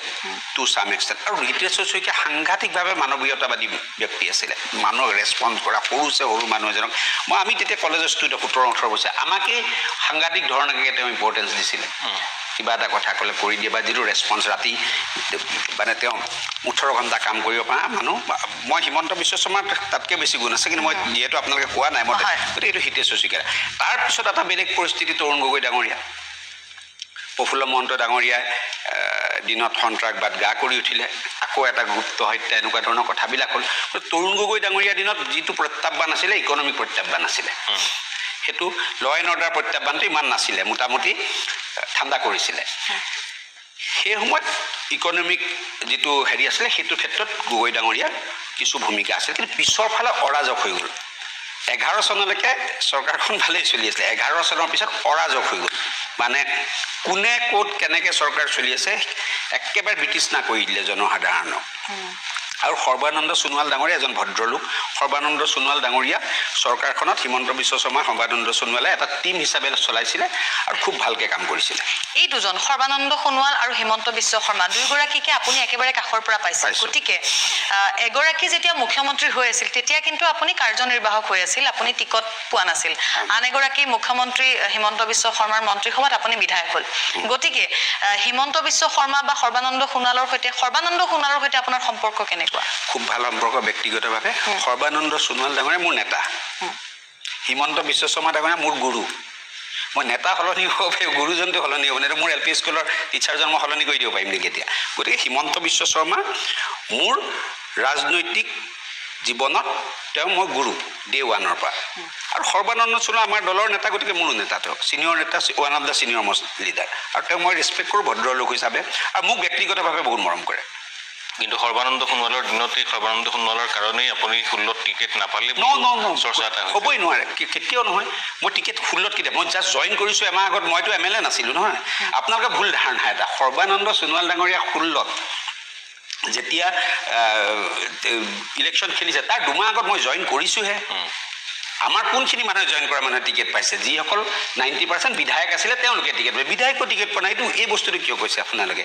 টু চাম এক্সটেণ্ট আৰু হিতেশ শইকীয়া সাংঘাতিকভাৱে মানৱীয়তাবাদী ব্যক্তি আছিলে মানুহক ৰেছপন্স কৰা সৰু মানুহ এজনক আমি তেতিয়া কলেজৰ ষ্টুডেণ্ট 17-18 বছৰ আমাকে সাংঘাতিক ধৰণে তেওঁ ইম্পৰ্টেঞ্চ দিছিলে কিবা এটা কথা ক'লে কৰি দিয়ে বা যিটো ৰেছপন্স ৰাতি মানে তেওঁ 18 ঘণ্টা কাম কৰিব পৰা মানুহ মই হিমন্ত বিশ্ব শৰ্মাৰ তাতকৈ বেছি গুণ আছে কিন্তু মই যিহেতু আপোনালোকে কোৱা নাই মতে গতিকে এইটো হিতেশ শইকীয়া তাৰপিছত এটা বেলেগ পৰিস্থিতি তৰুণ গগৈ ডাঙৰীয়া প্ৰফুল্ল মহন্ত ডাঙৰীয়াই দিনত সন্ত্ৰাসবাদ গা কৰি উঠিলে আকৌ এটা গুপ্ত হত্যা এনেকুৱা ধৰণৰ কথাবিলাক হ'ল তৰুণ গগৈ ডাঙৰীয়াৰ দিনত যিটো প্ৰত্যাহ্বান আছিলে ইকনমিক প্ৰত্যাহ্বান আছিলে সেইটো ল এণ্ড অৰ্ডাৰ প্ৰত্যাহ্বানটো ইমান নাছিলে মোটামুটি ঠাণ্ডা কৰিছিলে সেই সময়ত ইকনমিক যিটো হেৰি আছিলে সেইটো ক্ষেত্ৰত গগৈ ডাঙৰীয়াৰ কিছু ভূমিকা আছিল কিন্তু পিছৰ ফালে অৰাজক হৈ গ'ল 11 চনলৈকে চৰকাৰখন ভালেই চলি আছিলে 11 চনৰ পিছত অৰাজক হৈ গ'ল মানে কোনে ক'ত কেনেকৈ চৰকাৰ চলি আছে একেবাৰে বিতৃষ্ণা কৰি দিলে জনসাধাৰণক আৰু সৰ্বানন্দ সোণোৱাল ডাঙৰীয়া এজন ভদ্ৰলোক সৰ্বানন্দ সোণোৱাল ডাঙৰীয়া চৰকাৰখনত হিমন্ত বিশ্ব শৰ্মা সৰ্বানন্দ সোণোৱালে এটা টিম হিচাপে চলাইছিলে আৰু খুব ভালকৈ কাম কৰিছিলে এই দুজন সৰ্বানন্দ সোণোৱাল আৰু হিমন্ত বিশ্ব শৰ্মা দুয়োগৰাকীকে আপুনি একেবাৰে কাষৰ পৰা পাইছে গতিকে এগৰাকী যেতিয়া মুখ্যমন্ত্ৰী হৈ আছিল তেতিয়া কিন্তু আপুনি কাৰ্যনিৰ্বাহক হৈ আছিল আপুনি টিকট পোৱা নাছিল আন এগৰাকী মুখ্যমন্ত্ৰী হিমন্ত বিশ্ব শৰ্মাৰ মন্ত্ৰীসভাত আপুনি বিধায়ক হ'ল গতিকে হিমন্ত বিশ্ব শৰ্মা বা সৰ্বানন্দ সোণোৱালৰ সৈতে আপোনাৰ সম্পৰ্ক কেনেকুৱা খুব ভাল সম্পৰ্ক ব্যক্তিগতভাৱে সৰ্বানন্দ সোণোৱাল ডাঙৰীয়া মোৰ নেতা হিমন্ত বিশ্ব শৰ্মা ডাঙৰীয়া মোৰ গুৰু মই নেতা সলনি হ'ব গুৰুজনটো সলনি হ'ব নাই মোৰ LP স্কুলৰ টিচাৰজন মই সলনি কৰি দিব পাৰিম নেকি এতিয়া গতিকে হিমন্ত বিশ্ব শৰ্মা মোৰ ৰাজনৈতিক জীৱনত তেওঁ মই গুৰু ডে ওৱানৰ পৰা আৰু সৰ্বানন্দ সোণোৱাল আমাৰ দলৰ নেতা গতিকে মোৰো নেতা তেওঁ ছিনিয়ৰ নেতা one of the senior most leader আৰু তেওঁ মই ৰেছপেক্ট কৰোঁ ভদ্ৰলোক হিচাপে আৰু মোক ব্যক্তিগতভাৱে বহুত মৰম কৰে কিন্তু সৰ্বানন্দ সোণোৱালৰ দিনতেই সৰ্বানন্দ সোণোৱালৰ কাৰণেই আপুনি 16ত টিকেট নাপালে চৰ্চা এটা হ'বই নোৱাৰে কেতিয়াও নহয় মই টিকেট 16ত কেতিয়া মই জাষ্ট জইন কৰিছোঁ এমাহ আগত মইতো MLA নাছিলোঁ নহয় আপোনালোকে ভুল ধাৰণা এটা সৰ্বানন্দ সোণোৱাল ডাঙৰীয়া 16ত যেতিয়া ইলেকশ্যন খেলিছে তাৰ দুমাহ আগত মই জইন কৰিছোঁহে আমাৰ কোনখিনি মানুহে জইন কৰা মানুহে টিকেট পাইছে যিসকল 90% বিধায়ক আছিলে তেওঁলোকে টিকেট পায় বিধায়কৰ টিকেট পোৱা নাই এই বস্তুটো কিয় কৈছে আপোনালোকে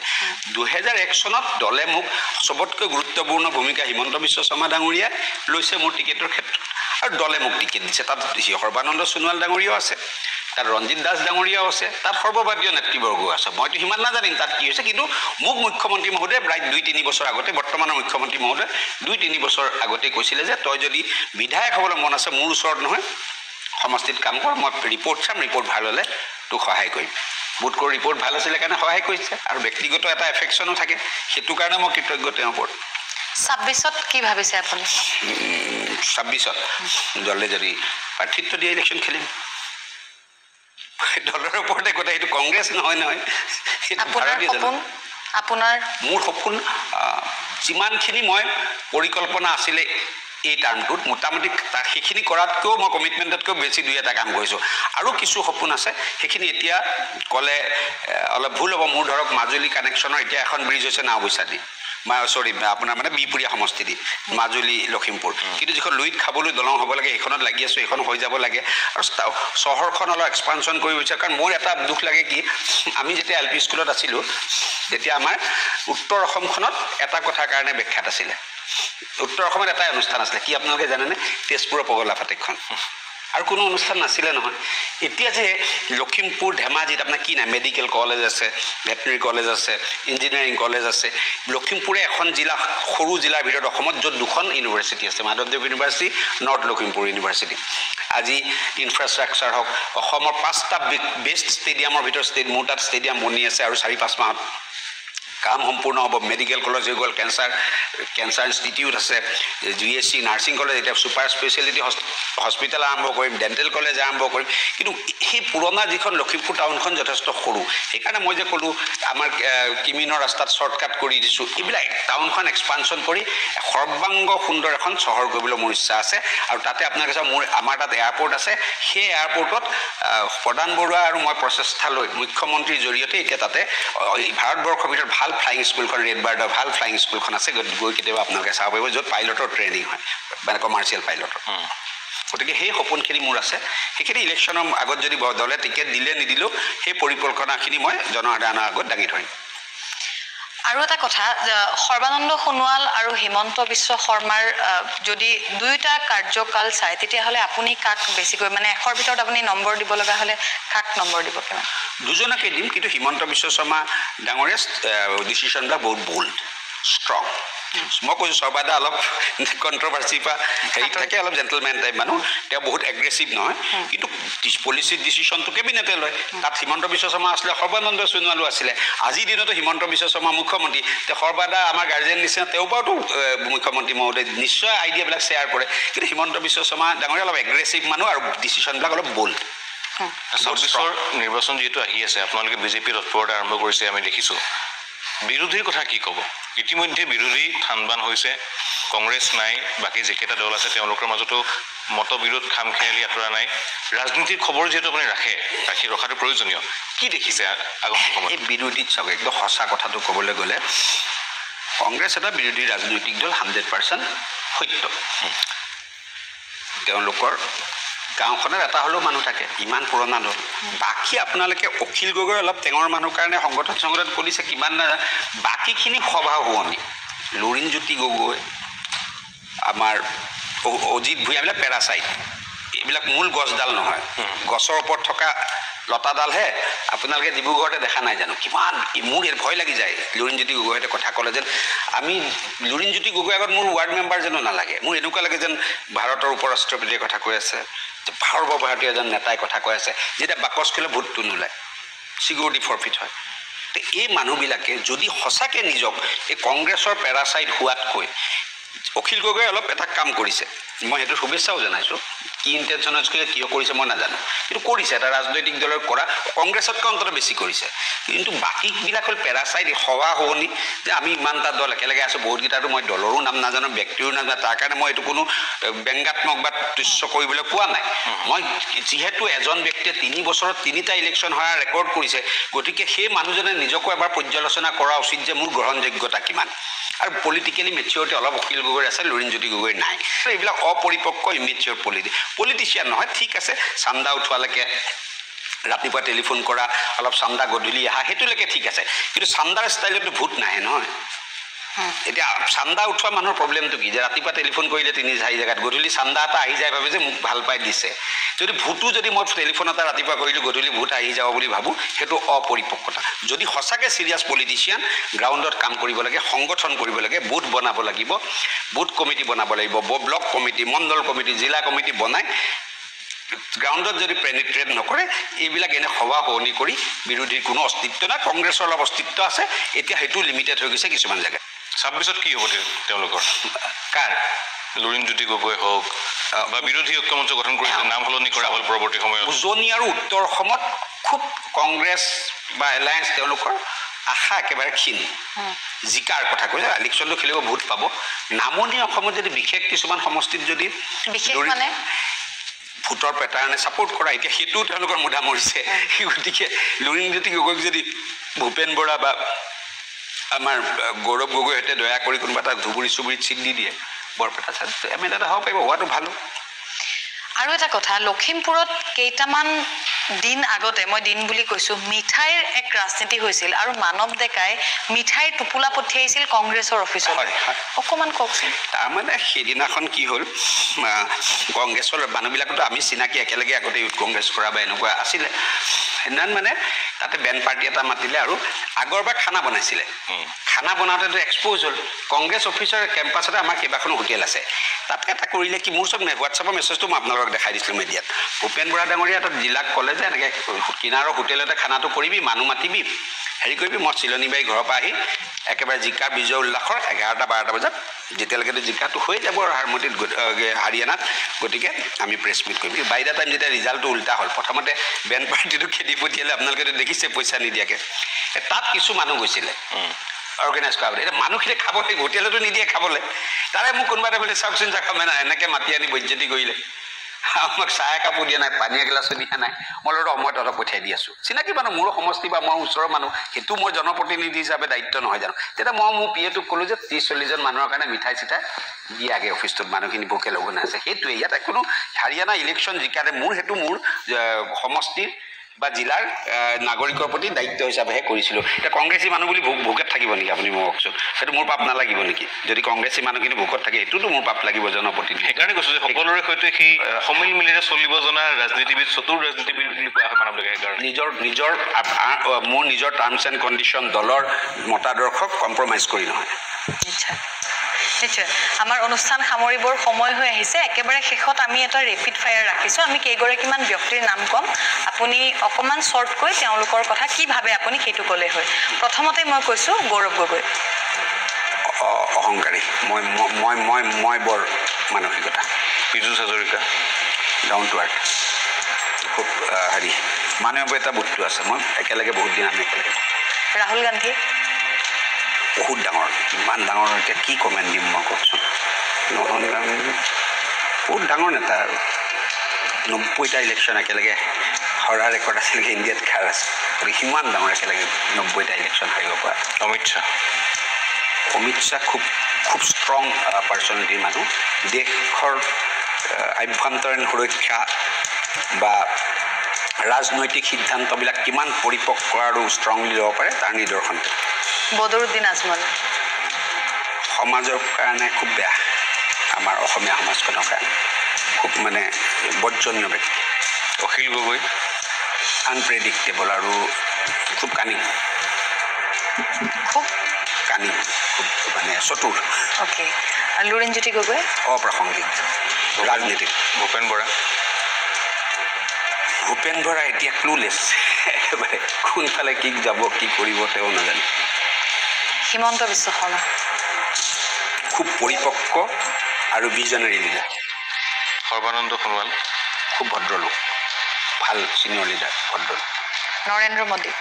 2001 চনত দলে মোক চবতকৈ গুৰুত্বপূৰ্ণ ভূমিকা হিমন্ত বিশ্ব শৰ্মা ডাঙৰীয়াই লৈছে মোৰ টিকেটৰ ক্ষেত্ৰত আৰু দলে মোক টিকেট দিছে তাত সৰ্বানন্দ সোণোৱাল ডাঙৰীয়াও আছে তাত ৰঞ্জিত দাস ডাঙৰীয়াও আছে তাত সৰ্বভাৰতীয় নেতৃবৰ্গও আছে মইতো সিমান নাজানিম তাত কি হৈছে কিন্তু মোক মুখ্যমন্ত্ৰী মহোদয়ে প্ৰায় 2-3 বছৰ আগতে বৰ্তমানৰ মুখ্যমন্ত্ৰী মহোদয়ে 2-3 বছৰ আগতে কৈছিলে যে তই যদি বিধায়ক হ'বলৈ মন আছে মোৰ ওচৰত নহয় সমষ্টিত কাম কৰ মই ৰিপৰ্ট চাম ৰিপৰ্ট ভাল হ'লে তোক সহায় কৰিম বোধকৰো ৰিপৰ্ট ভাল আছিলে কাৰণে সহায় কৰিছে আৰু ব্যক্তিগত এটা এফেকশ্যনো থাকে সেইটো কাৰণে মই কৃতজ্ঞ তেওঁৰ ওপৰত 26ত কি ভাবিছে আপুনি 26ত দলে যদি প্ৰাৰ্থিত্ব দিয়ে ইলেকশ্যন খেলিম দলৰ ওপৰতে কথা এইটো কংগ্ৰেছ নহয় মোৰ সপোন যিমানখিনি মই পৰিকল্পনা আছিলে এই টাৰ্মটোত মোটামুটি সেইখিনি কৰাতকৈও মই কমিটমেণ্টতকৈ বেছি 2-এটা কাম কৰিছোঁ আৰু কিছু সপোন আছে সেইখিনি এতিয়া ক'লে অলপ ভুল হ'ব মোৰ ধৰক মাজুলী কানেকশ্যনৰ এতিয়া এখন ব্ৰিজ হৈছে নাওবৈচাদি চৰি আপোনাৰ মানে বিপুৰীয়া সমষ্টি মাজুলী লখিমপুৰ কিন্তু যিখন লুইত খাবলৈ দলং হ'ব লাগে সেইখনত লাগি আছোঁ এইখন হৈ যাব লাগে আৰু চহৰখন অলপ এক্সপানশ্যন কৰিব বিচাৰে কাৰণ মোৰ এটা দুখ লাগে কি আমি যেতিয়া LP স্কুলত আছিলোঁ তেতিয়া আমাৰ উত্তৰ অসমখনত এটা কথাৰ কাৰণে ব্যাখ্যাত আছিলে উত্তৰ অসমত এটাই অনুষ্ঠান আছিলে কি আপোনালোকে জানেনে তেজপুৰৰ পগলা ফাটেকখন আৰু কোনো অনুষ্ঠান নাছিলে নহয় এতিয়া যে লখিমপুৰ ধেমাজিত আপোনাৰ কি নাই মেডিকেল কলেজ আছে ভেটেনেৰী কলেজ আছে ইঞ্জিনিয়াৰিং কলেজ আছে লখিমপুৰে এখন জিলা সৰু জিলাৰ ভিতৰত অসমত য'ত দুখন ইউনিভাৰ্চিটি আছে মাধৱদেৱ ইউনিভাৰ্চিটি নৰ্থ লখিমপুৰ ইউনিভাৰ্চিটি আজি ইনফ্ৰাষ্ট্ৰাকচাৰ হওক অসমৰ 5টা বেষ্ট ষ্টেডিয়ামৰ ভিতৰত মোৰ তাত ষ্টেডিয়াম বনি আছে আৰু 4-5 মাহত কাম সম্পূৰ্ণ হ'ব মেডিকেল কলেজ হৈ গ'ল কেঞ্চাৰ ইনষ্টিটিউট আছে GSC নাৰ্ছিং কলেজ এতিয়া ছুপাৰ স্পেচিয়েলিটি হস্পিটেল আৰম্ভ কৰিম ডেণ্টেল কলেজ আৰম্ভ কৰিম কিন্তু সেই পুৰণা যিখন লখিমপুৰ টাউনখন যথেষ্ট সৰু সেইকাৰণে মই যে ক'লোঁ আমাৰ কিমিনৰ ৰাস্তাত শ্বৰ্টকাট কৰি দিছোঁ এইবিলাক টাউনখন এক্সপানশ্যন কৰি সৰ্বাংগ সুন্দৰ এখন চহৰ কৰিবলৈ মোৰ ইচ্ছা আছে আৰু তাতে আপোনালোকে চাওক আমাৰ তাত এয়াৰপৰ্ট আছে সেই এয়াৰপৰ্টত প্ৰধান বৰুৱা আৰু মই প্ৰচেষ্টা লৈ মুখ্যমন্ত্ৰীৰ জৰিয়তে এতিয়া তাতে ভাৰতবৰ্ষৰ ভিতৰত ভাল ফ্লাইং স্কুলখন ৰেড বাৰ্ডৰ ভাল ফ্লাইং স্কুলখন আছে গৈ কেতিয়াবা আপোনালোকে চাব পাৰিব য'ত পাইলটৰ ট্ৰেইনিং হয় মানে কমাৰ্চিয়েল পাইলটৰ গতিকে সেই সপোনখিনি মোৰ আছে সেইখিনি ইলেকশ্যনৰ আগত যদি দলে টিকেট দিলে নিদিলেও সেই পৰিকল্পনাখিনি মই জনসাধাৰণৰ আগত দাঙি ধৰিম আৰু এটা কথা সৰ্বানন্দ সোণোৱাল আৰু হিমন্ত বিশ্ব শৰ্মাৰ যদি দুয়োটা কাৰ্যকাল চাই তেতিয়াহ'লে আপুনি কাক বেছিকৈ মানে 100ৰ ভিতৰত আপুনি নম্বৰ দিব লগা হ'লে কাক নম্বৰ দিব কিমান দুজনকে দিম কিন্তু হিমন্ত বিশ্ব শৰ্মা ডাঙৰীয়া ডিচিশ্যনবিলাক বহুত বোল্ড ষ্ট্ৰং মই কৈছোঁ সৰ্বাদা অলপ কণ্ট্ৰভাৰ্চি পৰা হেৰি থাকে অলপ জেণ্টেলমেন টাইপ মানুহ তেওঁ বহুত এগ্ৰেছিভ নহয় কিন্তু পলিচি ডিচিশ্যনটো কেবিনেটে লয় তাত হিমন্ত বিশ্ব শৰ্মা আছিলে সৰ্বানন্দ সোণোৱালো আছিলে আজিৰ দিনতো হিমন্ত বিশ্ব শৰ্মা মুখ্যমন্ত্ৰী তেওঁ সৰ্বাদা আমাৰ গাৰ্জেন নিচিনা তেওঁৰ পৰাতো মুখ্যমন্ত্ৰী মহোদয় নিশ্চয় আইডিয়াবিলাক শ্বেয়াৰ কৰে কিন্তু হিমন্ত বিশ্ব শৰ্মা ডাঙৰীয়া অলপ এগ্ৰেছিভ মানুহ আৰু ডিচিশ্যনবিলাক অলপ বোল্ড 26ৰ নিৰ্বাচন যিহেতু আহি আছে আপোনালোকে বিজেপিৰ তৎপৰতা আৰম্ভ কৰিছে আমি দেখিছোঁ বিৰোধীৰ কথা কি ক'ব ইতিমধ্যে বিৰোধী থানবান হৈছে কংগ্ৰেছ নাই বাকী যিকেইটা দল আছে তেওঁলোকৰ মাজতো মতবিৰোধ খামখেয়ালি আঁতৰা নাই ৰাজনীতিৰ খবৰ যিহেতু আপুনি ৰখাটো প্ৰয়োজনীয় কি দেখিছে আগন্তুক সময়ত এই বিৰোধীত চাওক একদম সঁচা কথাটো ক'বলৈ গ'লে কংগ্ৰেছ এটা বিৰোধী ৰাজনৈতিক দল 100% সত্য তেওঁলোকৰ গাঁওখনত এটা হ'লেও মানুহ থাকে ইমান পুৰণা দল বাকী আপোনালোকে অখিল গগৈ অলপ টেঙৰ মানুহৰ কাৰণে সংগঠন কৰিছে কিমান বাকীখিনি সভা শুৱনি লুৰিণজ্যোতি গগৈ আমাৰ অজিত ভূঞা এইবিলাক পেৰাচাইট এইবিলাক মূল গছডাল নহয় গছৰ ওপৰত থকা লতাডালহে আপোনালোকে ডিব্ৰুগড়তে দেখা নাই জানো কিমান মোৰ ভয় লাগি যায় লুৰিণজ্যোতি গগৈহঁতে কথা ক'লে যেন আমি লুৰিণজ্যোতি গগৈ আগত মোৰ ৱাৰ্ড মেম্বাৰ যেনো নালাগে মোৰ এনেকুৱা লাগে যেন ভাৰতৰ উপ ৰাষ্ট্ৰপতিয়ে কথা কৈ আছে সৰ্বভাৰতীয় এজন নেতাই কথা কৈ আছে যেতিয়া বাকচ খুলে ভোটটো নোলায় চিকিউৰিটি ফৰফিট হয় তো এই মানুহবিলাকে যদি সঁচাকৈ নিজক এই কংগ্ৰেছৰ পেৰাচাইট হোৱাতকৈ অখিল গগৈ অলপ এটা কাম কৰিছে মই সেইটো শুভেচ্ছাও জনাইছোঁ কি ইণ্টেনশ্যনতকৈ কিয় কৰিছে মই নাজানো কিন্তু কৰিছে এটা ৰাজনৈতিক দলৰ কৰা কংগ্ৰেছতকৈ অন্তত বেছি কৰিছে কিন্তু বাকীবিলাক হ'ল পেৰাচাইট সভা শুৱনি যে আমি ইমানটা দল একেলগে আছোঁ বহুতকেইটাতো মই দলৰো নাম নাজানো ব্যক্তিৰো নাম নাজানো তাৰ কাৰণে মই এইটো কোনো ব্যংগাত্মক বা তুচ্ছ কৰিবলৈ কোৱা নাই মই যিহেতু এজন ব্যক্তিয়ে 3 বছৰত 3টা ইলেকশ্যন হোৱাৰ ৰেকৰ্ড কৰিছে গতিকে সেই মানুহজনে নিজকো এবাৰ পৰ্যালোচনা কৰা উচিত যে মোৰ গ্ৰহণযোগ্যতা কিমান আৰু পলিটিকেলি মেচিয়ৰিটি অলপ অখিল গগৈৰ আছে লুৰিণজ্যোতি গগৈৰ নাই এইবিলাক অপৰিপক্ক ইমেচিয়ৰ পলিটিচিয়ান নহয় ঠিক আছে চান্দা উঠোৱালৈকে ৰাতিপুৱা টেলিফোন কৰা অলপ চান্দা গধূলি আহা সেইটোলৈকে ঠিক আছে কিন্তু চান্দাৰ ষ্টাইলতো ভোট নাহে নহয় এতিয়া চান্দা উঠোৱা মানুহৰ প্ৰব্লেমটো কি যে ৰাতিপুৱা টেলিফোন কৰিলে 3-4 জেগাত গধূলি চান্দা এটা আহি যায় ভাবে যে মোক ভাল পাই দিছে যদি ভোটো যদি মই টেলিফোন এটা ৰাতিপুৱা কৰিলোঁ গধূলি ভোট আহি যাব বুলি ভাবোঁ সেইটো অপৰিপক্কতা যদি সঁচাকৈ চিৰিয়াছ পলিটিচিয়ান গ্ৰাউণ্ডত কাম কৰিব লাগে সংগঠন কৰিব লাগে বুথ বনাব লাগিব বুথ কমিটি বনাব লাগিব ব্লক কমিটি মণ্ডল কমিটি জিলা কমিটি বনাই গ্ৰাউণ্ডত যদি পেনিট্ৰেট নকৰে এইবিলাক এনে সভা শুৱনি কৰি বিৰোধীৰ কোনো অস্তিত্ব নাই কংগ্ৰেছৰ অলপ অস্তিত্ব আছে এতিয়া সেইটো লিমিটেড হৈ গৈছে কিছুমান জেগাত 26ত কি হ'ব তেওঁলোকৰ কাৰ লুৰিণজ্যোতি গগৈ হওক বা বিৰোধী ঐক্যমঞ্চ গঠন কৰিছে নাম সলনি কৰা হ'ল পৰৱৰ্তী সময়ত উজনি আৰু উত্তৰ অসমত খুব কংগ্ৰেছ বা এলায়েন্স তেওঁলোকৰ আশা একেবাৰে ক্ষীণ জিকাৰ কথা কৈছে ইলেকশ্যনটো খেলিব ভোট পাব নামনি অসমত যদি বিশেষ কিছুমান সমষ্টিত যদি ভোটৰ পেটাৰ্ণে ছাপোৰ্ট কৰা এতিয়া সেইটো তেওঁলোকৰ মুধা মৰিছে গতিকে লুৰিণজ্যোতি গগৈক যদি ভূপেন বৰা বা আমাৰ গৌৰৱ গগৈহঁতে দয়া কৰি কোনোবা এটা ধুবুৰী চুবুৰীত চিট দি দিয়ে বৰপেটা চাইড MLA এটা হ'ব পাৰিব হোৱাটো ভালো আৰু এটা কথা লখিমপুৰত কেইটামান দিন আগতে মই দিন বুলি কৈছো মিঠাইৰ এক ৰাজনীতি হৈছিল আৰু মানৱ ডেকাই মিঠাইৰ টোপোলা পঠিয়াইছিল কংগ্ৰেছৰ অফিচলৈ অকমান কওকচোন তাৰমানে সেইদিনাখন কি হ'ল কংগ্ৰেছৰ মানুহবিলাকতো আমি চিনাকি একেলগে আগতে ইউথ কংগ্ৰেছ কৰা বা এনেকুৱা আছিলে সেইদিনাখন মানে তাতে বেণ্ড পাৰ্টি এটা মাতিলে আৰু আগৰবাৰ খানা বনাইছিলে খানা বনাওঁতেতো এক্সপ'জ হ'ল কংগ্ৰেছ অফিচৰ কেম্পাছতে আমাৰ কেইবাখনো হোটেল আছে তাতে এটা কৰিলে কি মোৰ চব হোৱাটছআপৰ মেছেজটো মই আপোনালোকক দেখাই দিছিলোঁ মিডিয়াত ভূপেন বৰা ডাঙৰীয়া এটা জিলাক ক'লে যে এনেকৈ কিনাৰৰ হোটেলতে খানাটো কৰিবি মানুহ মাতিবি হেৰি কৰিবি মই চিলনীবাৰী ঘৰৰ পৰা আহি একেবাৰে জিকা বিজয় উল্লাসৰ 11-12 বজাত যেতিয়ালৈকেতো জিকাটো হৈ যাব আৰু হাৰমতিত হাৰিয়ানাত গতিকে আমি প্ৰেছ মিট কৰিম বাই দা টাইম যেতিয়া ৰিজাল্টটো উল্টা হ'ল প্ৰথমতে বেণ্ড পাৰ্টিটো খেদি পঠিয়ালে আপোনালোকেতো দেখিছে পইচা নিদিয়াকৈ তাত কিছু মানুহ গৈছিলে অৰ্গেনাইজ কৰা বুলি এতিয়া মানুহখিনি খাব লাগিব হোটেলতো নিদিয়ে খাবলৈ তাৰে মোক কোনোবা এটা বোলে চাওকচোন জাকা মেনা এনেকৈ মাতি আনি বৈজ্যতি কৰিলে আমাক চাহ একাপো দিয়া নাই পানী এগিলাচো দিয়া নাই মই মই তহঁতক পঠিয়াই দি আছোঁ চিনাকি মানুহ মোৰো সমষ্টি বা মই ওচৰৰ মানুহ সেইটো মই জনপ্ৰতিনিধি হিচাপে দায়িত্ব নহয় জানো তেতিয়া মই মোৰ পিএটোক ক'লোঁ যে 30-40 জন মানুহৰ কাৰণে মিঠাই চিঠাই দিয়াগে অফিচটোত মানুহখিনি ভোকে লঘোণে আছে সেইটোৱে ইয়াতে কোনো হাৰিয়ানা ইলেকশ্যন জিকাৰে মোৰ সেইটো মোৰ সমষ্টিৰ বা জিলাৰ নাগৰিকৰ প্ৰতি দায়িত্ব হিচাপেহে কৰিছিলোঁ এতিয়া কংগ্ৰেছী মানুহ বুলি ভোকত থাকিব নেকি আপুনি মোক কওকচোন সেইটো মোৰ পাপ নালাগিব নেকি যদি কংগ্ৰেছী মানুহখিনি ভোকত থাকে সেইটোতো মোৰ পাপ লাগিব জনপ্ৰতিনিধি সেইকাৰণে কৈছোঁ যে সকলোৰে সৈতে সেই সমিল মিলেৰে চলিব জনা ৰাজনীতিবিদ চতুৰ ৰাজনীতিবিদ বুলি কোৱা হয় মানৱ ডেকাই সেইকাৰণে নিজৰ মোৰ নিজৰ টাৰ্মছ এণ্ড কণ্ডিশ্যন দলৰ মতাদৰ্শক কম্প্ৰমাইজ কৰি নহয় নিশ্চয় নিশ্চয় আমাৰ অনুষ্ঠান সামৰিবৰ সময় হৈ আহিছে একেবাৰে শেষত আমি এটা ৰেপিড ফায়াৰ ৰাখিছোঁ আমি কেইগৰাকীমান ব্যক্তিৰ নাম ক'ম আপুনি অকণমান শ্বৰ্টকৈ তেওঁলোকৰ কথা কি ভাবে আপুনি সেইটো ক'লে হয় প্ৰথমতে মই কৈছোঁ গৌৰৱ গগৈ অহংকাৰী মই বৰ মানসিকতা Piyush Hazarika down to earth খুব হেৰি মানৱীয়তা বোধটো আছে মই একেলগে বহুত দিন আমি একেলগে ৰাহুল গান্ধী বহুত ডাঙৰ ইমান ডাঙৰ এতিয়া কি কমেণ্ট দিম মই কওকচোন বহুত ডাঙৰ নেতা আৰু 90টা ইলেকশ্যন একেলগে হৰাৰ ৰেকৰ্ড আছিলগৈ ইণ্ডিয়াত খাৰ আছে গতিকে সিমান ডাঙৰ একেলগে 90টা ইলেকশ্যন হাৰিব পৰা অমিত শ্বাহ খুব ষ্ট্ৰং পাৰ্চনেলিটিৰ মানুহ দেশৰ আভ্যন্তৰীণ সুৰক্ষা বা ৰাজনৈতিক সিদ্ধান্তবিলাক কিমান পৰিপক্ক আৰু ষ্ট্ৰংলি ল'ব পাৰে তাৰ নিদৰ্শন বদৰুদ্দিন আজমল সমাজৰ কাৰণে খুব বেয়া আমাৰ অসমীয়া সমাজখনৰ কাৰণে খুব মানে বৰ্জনীয় ব্যক্তি অখিল গগৈ আনপ্ৰেডিক্টেবল আৰু খুব কানি খুব মানে চতুৰ অ'কে লুৰিণজ্যোতি গগৈ অপ্ৰাসংগিক ৰাজনীতিত ভূপেন বৰা এতিয়া ক্লুলেছ একেবাৰে কোনফালে কি যাব কি কৰিব তেওঁ নাজানে হিমন্ত বিশ্ব শৰ্মা খুব পৰিপক্ক আৰু ভিজনেৰী লিডাৰ সৰ্বানন্দ সোণোৱাল খুব ভদ্ৰলোক ভাল ছিনিয়ৰ লিডাৰ ভদ্ৰলোক নৰেন্দ্ৰ মোদী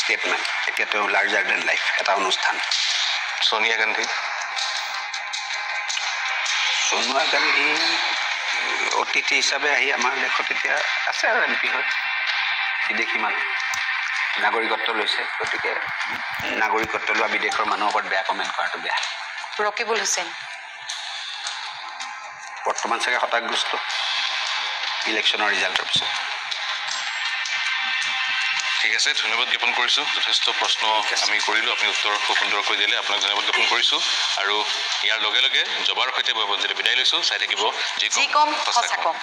ষ্টেটমেন এতিয়া তেওঁ লাৰ্জাৰ দেন লাইফ এটা অনুষ্ঠান সোনিয়া গান্ধী অতিথি হিচাপে আহি আমাৰ দেশত এতিয়া আছে আৰু MP হয় বিদেশী মানুহ নাগৰিকত্ব লৈছে গতিকে নাগৰিকত্ব লোৱা বিদেশৰ মানুহৰ ওপৰত বেয়া কমেণ্ট কৰাটো বেয়া ৰকিবুল হুছেইন বৰ্তমান চাগে হতাশগ্ৰস্ত ইলেকশ্যনৰ ৰিজাল্টৰ পিছত ঠিক আছে ধন্যবাদ জ্ঞাপন কৰিছোঁ যথেষ্ট প্ৰশ্ন আমি কৰিলোঁ আপুনি উত্তৰ খুব সুন্দৰকৈ দিলে আপোনাক ধন্যবাদ জ্ঞাপন কৰিছোঁ আৰু ইয়াৰ লগে লগে জবাৰ সৈতে মই বঞ্জিত বিদায় লৈছোঁ চাই থাকিব যি কম সঁচা কম